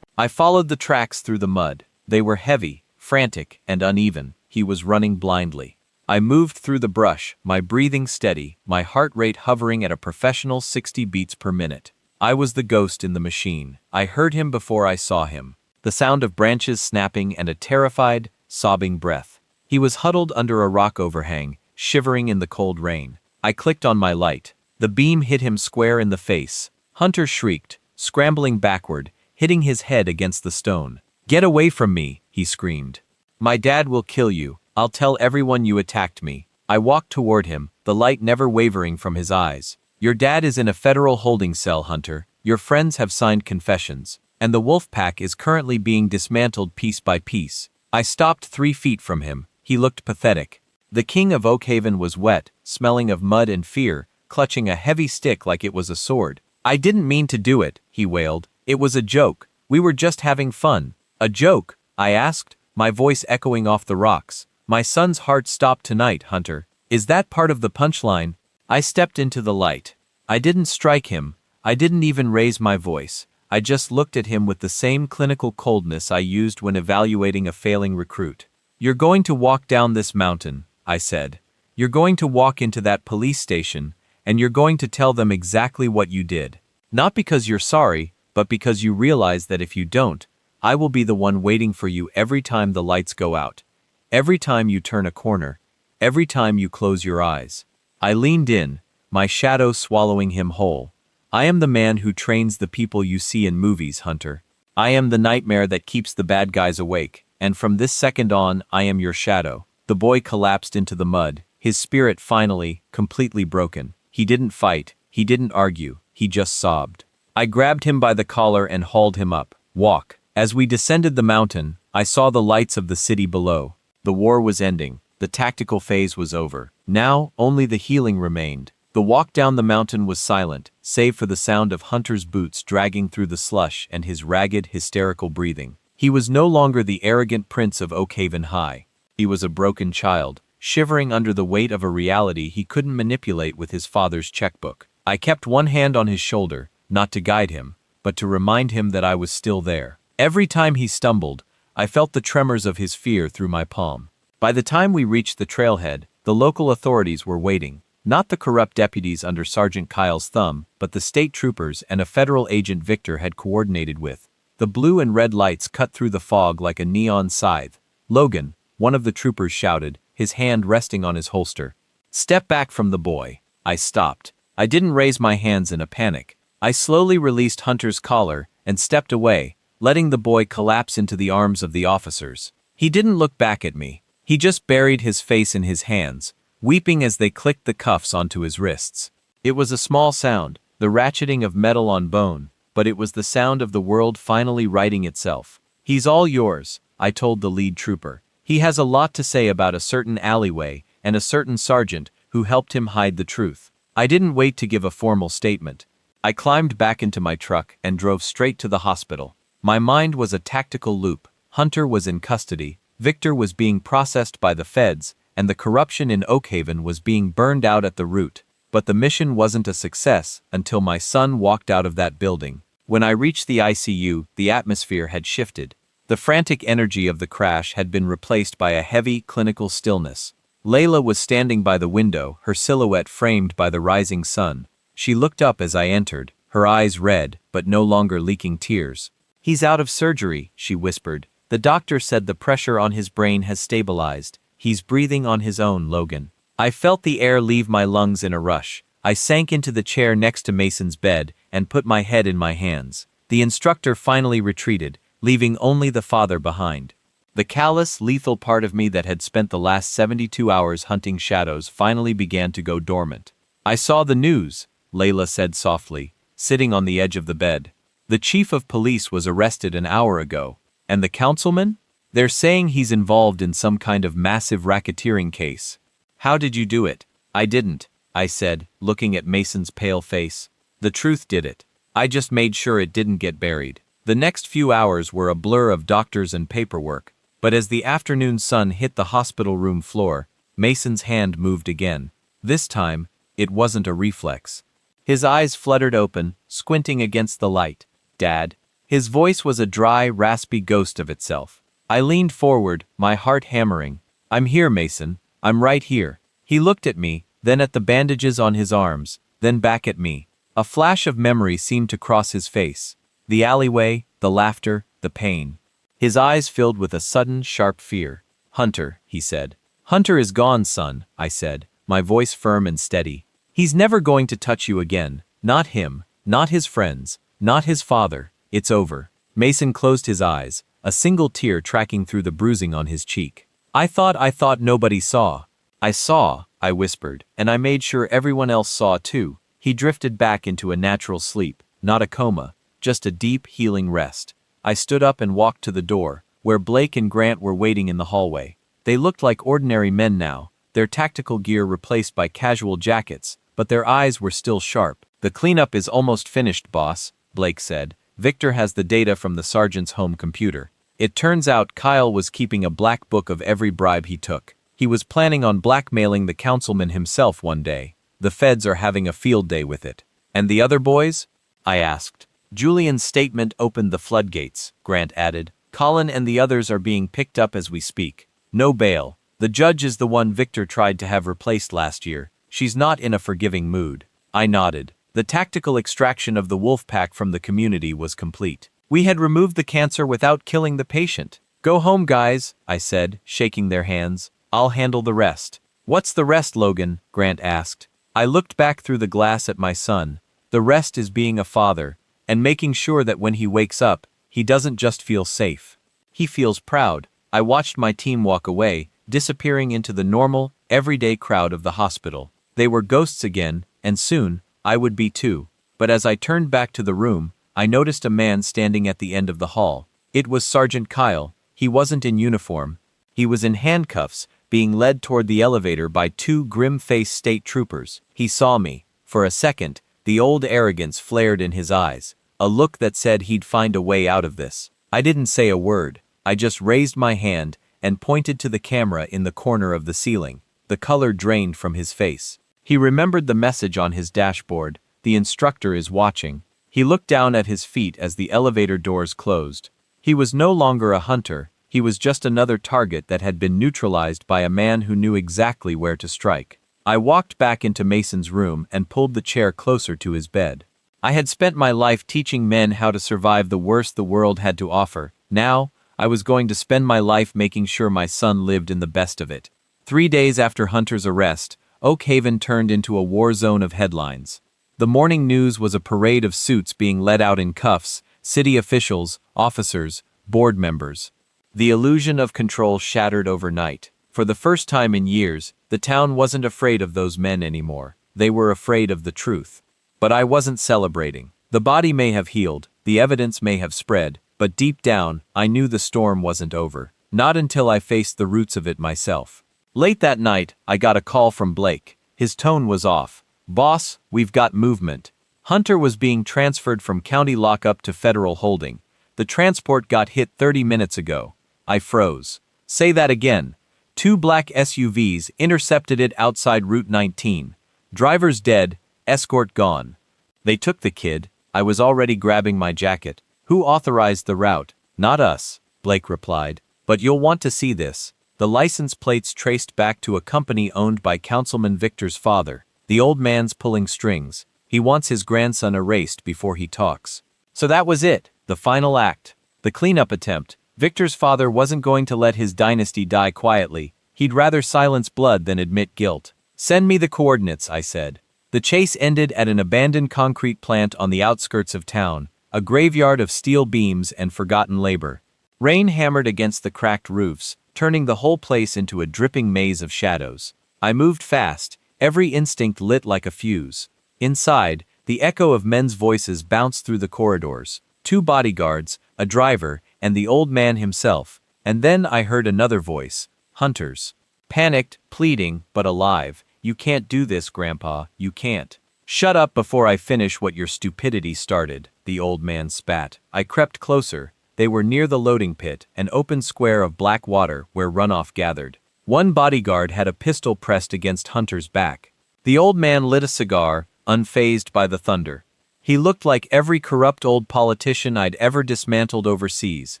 I followed the tracks through the mud. They were heavy, frantic, and uneven. He was running blindly. I moved through the brush, my breathing steady, my heart rate hovering at a professional 60 beats per minute. I was the ghost in the machine. I heard him before I saw him. The sound of branches snapping and a terrified, sobbing breath. He was huddled under a rock overhang, shivering in the cold rain. I clicked on my light. The beam hit him square in the face. Hunter shrieked, scrambling backward, hitting his head against the stone. "Get away from me," he screamed. "My dad will kill you. I'll tell everyone you attacked me." I walked toward him, the light never wavering from his eyes. "Your dad is in a federal holding cell, Hunter. Your friends have signed confessions, and the wolf pack is currently being dismantled piece by piece." I stopped 3 feet from him. He looked pathetic. The king of Oakhaven was wet, smelling of mud and fear, clutching a heavy stick like it was a sword. "I didn't mean to do it," he wailed. "It was a joke. We were just having fun." "A joke?" I asked, my voice echoing off the rocks. "My son's heart stopped tonight, Hunter. Is that part of the punchline?" I stepped into the light. I didn't strike him. I didn't even raise my voice. I just looked at him with the same clinical coldness I used when evaluating a failing recruit. "You're going to walk down this mountain," I said. "You're going to walk into that police station, and you're going to tell them exactly what you did. Not because you're sorry, but because you realize that if you don't, I will be the one waiting for you every time the lights go out. Every time you turn a corner. Every time you close your eyes." I leaned in, my shadow swallowing him whole. "I am the man who trains the people you see in movies, Hunter. I am the nightmare that keeps the bad guys awake, and from this second on, I am your shadow." The boy collapsed into the mud, his spirit finally, completely broken. He didn't fight, he didn't argue, he just sobbed. I grabbed him by the collar and hauled him up. "Walk." As we descended the mountain, I saw the lights of the city below. The war was ending. The tactical phase was over. Now, only the healing remained. The walk down the mountain was silent, save for the sound of Hunter's boots dragging through the slush and his ragged, hysterical breathing. He was no longer the arrogant prince of Oakhaven High. He was a broken child, shivering under the weight of a reality he couldn't manipulate with his father's checkbook. I kept one hand on his shoulder, not to guide him, but to remind him that I was still there. Every time he stumbled, I felt the tremors of his fear through my palm. By the time we reached the trailhead, the local authorities were waiting. Not the corrupt deputies under Sergeant Kyle's thumb, but the state troopers and a federal agent Victor had coordinated with. The blue and red lights cut through the fog like a neon scythe. "Logan," one of the troopers shouted, his hand resting on his holster. "Step back from the boy." I stopped. I didn't raise my hands in a panic. I slowly released Hunter's collar and stepped away, letting the boy collapse into the arms of the officers. He didn't look back at me. He just buried his face in his hands, weeping as they clicked the cuffs onto his wrists. It was a small sound, the ratcheting of metal on bone, but it was the sound of the world finally righting itself. "He's all yours," I told the lead trooper. "He has a lot to say about a certain alleyway and a certain sergeant who helped him hide the truth." I didn't wait to give a formal statement. I climbed back into my truck and drove straight to the hospital. My mind was a tactical loop. Hunter was in custody, Victor was being processed by the feds, and the corruption in Oakhaven was being burned out at the root. But the mission wasn't a success until my son walked out of that building. When I reached the ICU, the atmosphere had shifted. The frantic energy of the crash had been replaced by a heavy, clinical stillness. Layla was standing by the window, her silhouette framed by the rising sun. She looked up as I entered, her eyes red, but no longer leaking tears. "He's out of surgery," she whispered. "The doctor said the pressure on his brain has stabilized. He's breathing on his own, Logan." I felt the air leave my lungs in a rush. I sank into the chair next to Mason's bed and put my head in my hands. The instructor finally retreated, leaving only the father behind. The callous, lethal part of me that had spent the last 72 hours hunting shadows finally began to go dormant. "I saw the news," Layla said softly, sitting on the edge of the bed. "The chief of police was arrested an hour ago. And the councilman? They're saying he's involved in some kind of massive racketeering case." "How did you do it?" "I didn't," I said, looking at Mason's pale face. "The truth did it. I just made sure it didn't get buried." The next few hours were a blur of doctors and paperwork, but as the afternoon sun hit the hospital room floor, Mason's hand moved again. This time, it wasn't a reflex. His eyes fluttered open, squinting against the light. "Dad." His voice was a dry, raspy ghost of itself. I leaned forward, my heart hammering. "I'm here, Mason. I'm right here." He looked at me, then at the bandages on his arms, then back at me. A flash of memory seemed to cross his face. The alleyway, the laughter, the pain. His eyes filled with a sudden, sharp fear. "Hunter," he said. "Hunter is gone, son," I said, my voice firm and steady. "He's never going to touch you again. Not him, not his friends, not his father. It's over." Mason closed his eyes, a single tear tracking through the bruising on his cheek. I thought nobody saw." "I saw," I whispered, "and I made sure everyone else saw too." He drifted back into a natural sleep, not a coma, just a deep, healing rest. I stood up and walked to the door, where Blake and Grant were waiting in the hallway. They looked like ordinary men now, their tactical gear replaced by casual jackets, but their eyes were still sharp. "The cleanup is almost finished, boss," Blake said. "Victor has the data from the sergeant's home computer. It turns out Kyle was keeping a black book of every bribe he took. He was planning on blackmailing the councilman himself one day. The feds are having a field day with it." "And the other boys?" I asked. "Julian's statement opened the floodgates," Grant added. "Colin and the others are being picked up as we speak. No bail. The judge is the one Victor tried to have replaced last year. She's not in a forgiving mood." I nodded. The tactical extraction of the wolf pack from the community was complete. We had removed the cancer without killing the patient. "Go home, guys," I said, shaking their hands. "I'll handle the rest." "What's the rest, Logan?" Grant asked. I looked back through the glass at my son. "The rest is being a father, and making sure that when he wakes up, he doesn't just feel safe. He feels proud." I watched my team walk away, disappearing into the normal, everyday crowd of the hospital. They were ghosts again, and soon, I would be too. But as I turned back to the room, I noticed a man standing at the end of the hall. It was Sergeant Kyle. He wasn't in uniform. He was in handcuffs, being led toward the elevator by two grim-faced state troopers. He saw me. For a second, the old arrogance flared in his eyes, a look that said he'd find a way out of this. I didn't say a word. I just raised my hand and pointed to the camera in the corner of the ceiling. The color drained from his face. He remembered the message on his dashboard. "The instructor is watching." He looked down at his feet as the elevator doors closed. He was no longer a hunter. He was just another target that had been neutralized by a man who knew exactly where to strike. I walked back into Mason's room and pulled the chair closer to his bed. I had spent my life teaching men how to survive the worst the world had to offer. Now, I was going to spend my life making sure my son lived in the best of it. 3 days after Hunter's arrest, Oak Haven turned into a war zone of headlines. The morning news was a parade of suits being led out in cuffs, city officials, officers, board members. The illusion of control shattered overnight. For the first time in years, the town wasn't afraid of those men anymore. They were afraid of the truth. But I wasn't celebrating. The body may have healed, the evidence may have spread, but deep down, I knew the storm wasn't over. Not until I faced the roots of it myself. Late that night, I got a call from Blake. His tone was off. "Boss, we've got movement." Hunter was being transferred from county lockup to federal holding. The transport got hit 30 minutes ago. I froze. "Say that again." 2 black SUVs intercepted it outside Route 19. Drivers dead, escort gone. "They took the kid." I was already grabbing my jacket. "Who authorized the route?" "Not us," Blake replied. "But you'll want to see this." The license plates traced back to a company owned by Councilman Victor's father. The old man's pulling strings. He wants his grandson erased before he talks. So that was it, the final act. The cleanup attempt. Victor's father wasn't going to let his dynasty die quietly. He'd rather silence blood than admit guilt. "Send me the coordinates," I said. The chase ended at an abandoned concrete plant on the outskirts of town, a graveyard of steel beams and forgotten labor. Rain hammered against the cracked roofs, turning the whole place into a dripping maze of shadows. I moved fast, every instinct lit like a fuse. Inside, the echo of men's voices bounced through the corridors. 2 bodyguards, a driver, and the old man himself. And then I heard another voice. Hunter's. Panicked, pleading, but alive. "You can't do this, Grandpa, you can't." "Shut up before I finish what your stupidity started," the old man spat. I crept closer. They were near the loading pit, an open square of black water where runoff gathered. One bodyguard had a pistol pressed against Hunter's back. The old man lit a cigar, unfazed by the thunder. He looked like every corrupt old politician I'd ever dismantled overseas,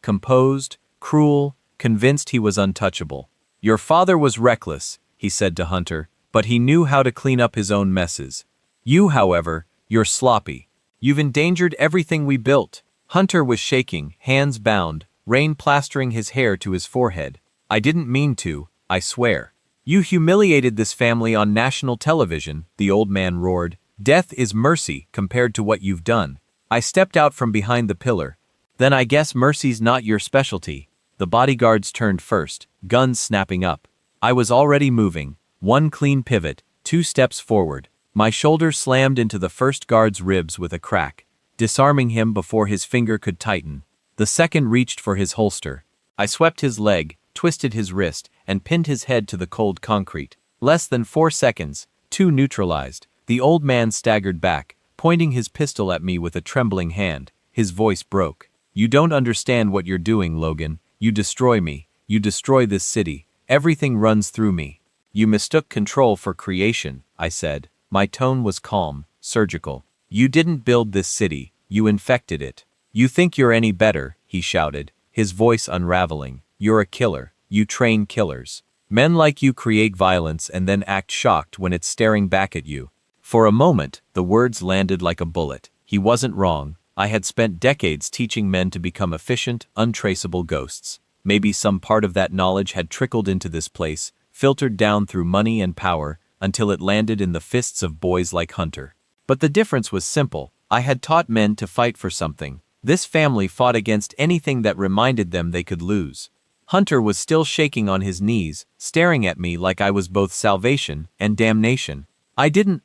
composed, cruel, convinced he was untouchable. Your father was reckless, he said to Hunter, but he knew how to clean up his own messes. You, however, you're sloppy. You've endangered everything we built. Hunter was shaking, hands bound, rain plastering his hair to his forehead. I didn't mean to, I swear. You humiliated this family on national television, the old man roared. Death is mercy compared to what you've done. I stepped out from behind the pillar. Then I guess mercy's not your specialty. The bodyguards turned first, guns snapping up. I was already moving. One clean pivot, 2 steps forward. My shoulder slammed into the first guard's ribs with a crack, disarming him before his finger could tighten. The second reached for his holster. I swept his leg, twisted his wrist, and pinned his head to the cold concrete. Less than 4 seconds, 2 neutralized. The old man staggered back, pointing his pistol at me with a trembling hand. His voice broke. You don't understand what you're doing, Logan. You destroy me. You destroy this city. Everything runs through me. You mistook control for creation, I said. My tone was calm, surgical. You didn't build this city. You infected it. You think you're any better, he shouted, his voice unraveling. You're a killer. You train killers. Men like you create violence and then act shocked when it's staring back at you. For a moment, the words landed like a bullet. He wasn't wrong. I had spent decades teaching men to become efficient, untraceable ghosts. Maybe some part of that knowledge had trickled into this place, filtered down through money and power, until it landed in the fists of boys like Hunter. But the difference was simple. I had taught men to fight for something. This family fought against anything that reminded them they could lose. Hunter was still shaking on his knees, staring at me like I was both salvation and damnation. I didn't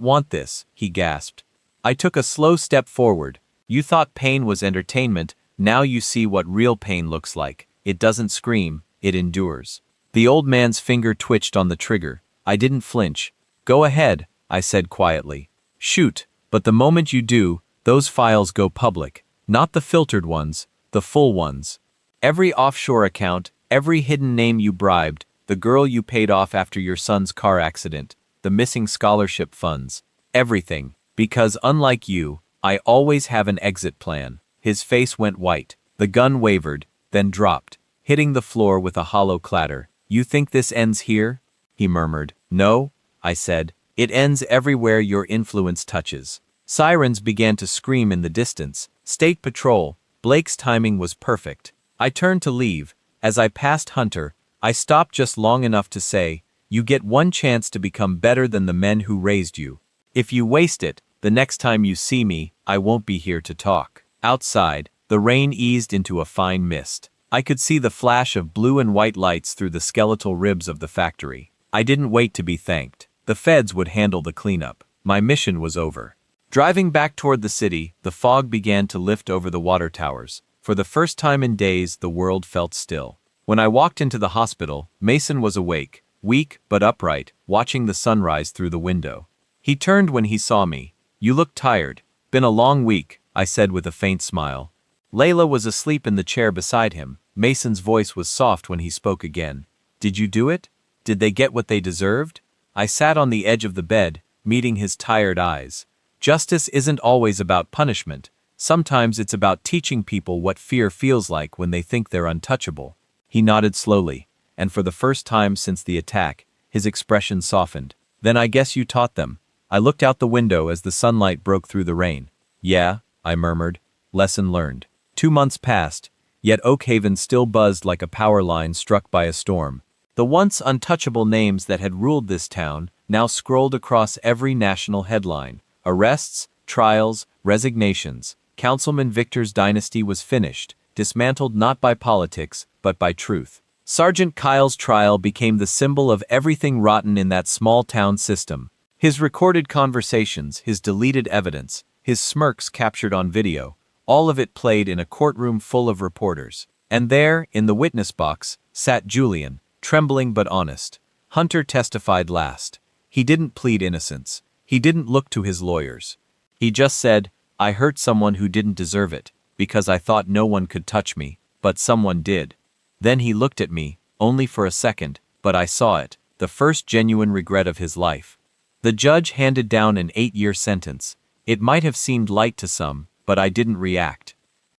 want this, he gasped. I took a slow step forward. You thought pain was entertainment, now you see what real pain looks like. It doesn't scream, it endures. The old man's finger twitched on the trigger. I didn't flinch. Go ahead, I said quietly. Shoot, but the moment you do, those files go public. Not the filtered ones, the full ones. Every offshore account, every hidden name you bribed, the girl you paid off after your son's car accident, the missing scholarship funds, everything. Because unlike you, I always have an exit plan. His face went white. The gun wavered, then dropped, hitting the floor with a hollow clatter. You think this ends here? He murmured. No, I said. It ends everywhere your influence touches. Sirens began to scream in the distance. State Patrol. Blake's timing was perfect. I turned to leave. As I passed Hunter, I stopped just long enough to say, you get one chance to become better than the men who raised you. If you waste it, the next time you see me, I won't be here to talk. Outside, the rain eased into a fine mist. I could see the flash of blue and white lights through the skeletal ribs of the factory. I didn't wait to be thanked. The feds would handle the cleanup. My mission was over. Driving back toward the city, the fog began to lift over the water towers. For the first time in days, the world felt still. When I walked into the hospital, Mason was awake, weak but upright, watching the sunrise through the window. He turned when he saw me. You look tired. Been a long week, I said with a faint smile. Layla was asleep in the chair beside him. Mason's voice was soft when he spoke again. Did you do it? Did they get what they deserved? I sat on the edge of the bed, meeting his tired eyes. Justice isn't always about punishment. Sometimes it's about teaching people what fear feels like when they think they're untouchable. He nodded slowly, and for the first time since the attack, his expression softened. Then I guess you taught them. I looked out the window as the sunlight broke through the rain. Yeah, I murmured. Lesson learned. 2 months passed, yet Oak Haven still buzzed like a power line struck by a storm. The once untouchable names that had ruled this town now scrolled across every national headline. Arrests, trials, resignations. Councilman Victor's dynasty was finished, dismantled not by politics, but by truth. Sergeant Kyle's trial became the symbol of everything rotten in that small-town system. His recorded conversations, his deleted evidence, his smirks captured on video, all of it played in a courtroom full of reporters. And there, in the witness box, sat Julian, trembling but honest. Hunter testified last. He didn't plead innocence. He didn't look to his lawyers. He just said, I hurt someone who didn't deserve it, because I thought no one could touch me, but someone did. Then he looked at me, only for a second, but I saw it, the first genuine regret of his life. The judge handed down an 8-year sentence. It might have seemed light to some, but I didn't react.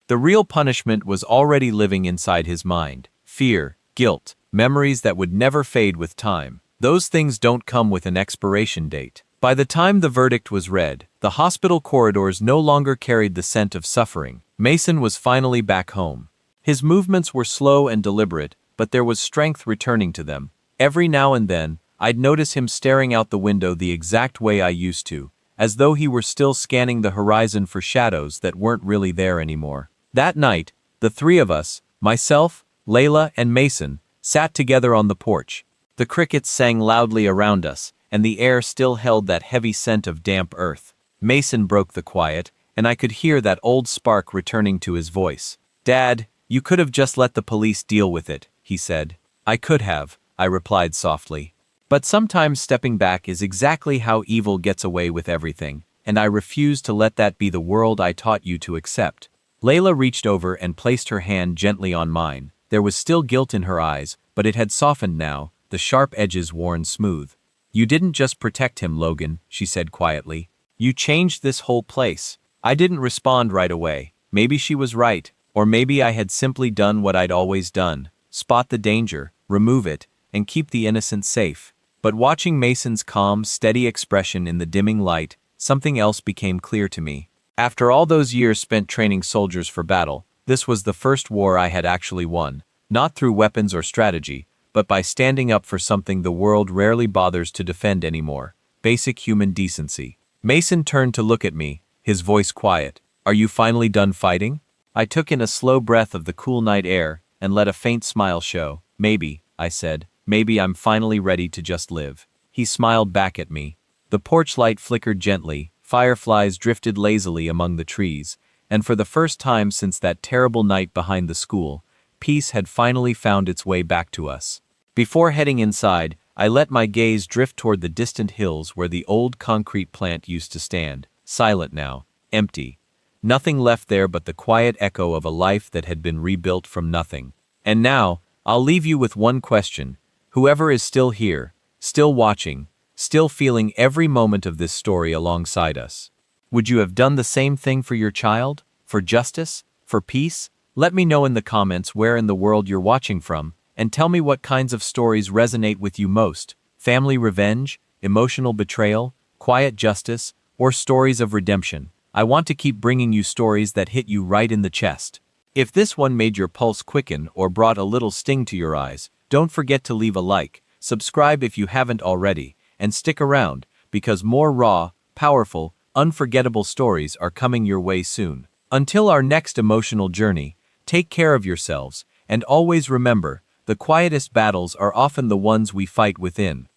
The real punishment was already living inside his mind. Fear, guilt, memories that would never fade with time. Those things don't come with an expiration date. By the time the verdict was read, the hospital corridors no longer carried the scent of suffering. Mason was finally back home. His movements were slow and deliberate, but there was strength returning to them. Every now and then, I'd notice him staring out the window the exact way I used to, as though he were still scanning the horizon for shadows that weren't really there anymore. That night, the three of us, myself, Layla, and Mason, sat together on the porch. The crickets sang loudly around us, and the air still held that heavy scent of damp earth. Mason broke the quiet, and I could hear that old spark returning to his voice. "Dad, you could have just let the police deal with it," he said. "I could have," I replied softly. "But sometimes stepping back is exactly how evil gets away with everything, and I refuse to let that be the world I taught you to accept." Layla reached over and placed her hand gently on mine. There was still guilt in her eyes, but it had softened now, the sharp edges worn smooth. "You didn't just protect him, Logan," she said quietly. "You changed this whole place." I didn't respond right away. Maybe she was right, or maybe I had simply done what I'd always done: spot the danger, remove it, and keep the innocent safe. But watching Mason's calm, steady expression in the dimming light, something else became clear to me. After all those years spent training soldiers for battle, this was the first war I had actually won, not through weapons or strategy, but by standing up for something the world rarely bothers to defend anymore: basic human decency. Mason turned to look at me, his voice quiet. "Are you finally done fighting?" I took in a slow breath of the cool night air and let a faint smile show. "Maybe," I said. "Maybe I'm finally ready to just live." He smiled back at me. The porch light flickered gently, fireflies drifted lazily among the trees, and for the first time since that terrible night behind the school, peace had finally found its way back to us. Before heading inside, I let my gaze drift toward the distant hills where the old concrete plant used to stand, silent now, empty. Nothing left there but the quiet echo of a life that had been rebuilt from nothing. And now, I'll leave you with one question. Whoever is still here, still watching, still feeling every moment of this story alongside us, would you have done the same thing for your child? For justice? For peace? Let me know in the comments where in the world you're watching from, and tell me what kinds of stories resonate with you most: family revenge, emotional betrayal, quiet justice, or stories of redemption. I want to keep bringing you stories that hit you right in the chest. If this one made your pulse quicken or brought a little sting to your eyes, don't forget to leave a like, subscribe if you haven't already, and stick around, because more raw, powerful, unforgettable stories are coming your way soon. Until our next emotional journey, take care of yourselves, and always remember, the quietest battles are often the ones we fight within.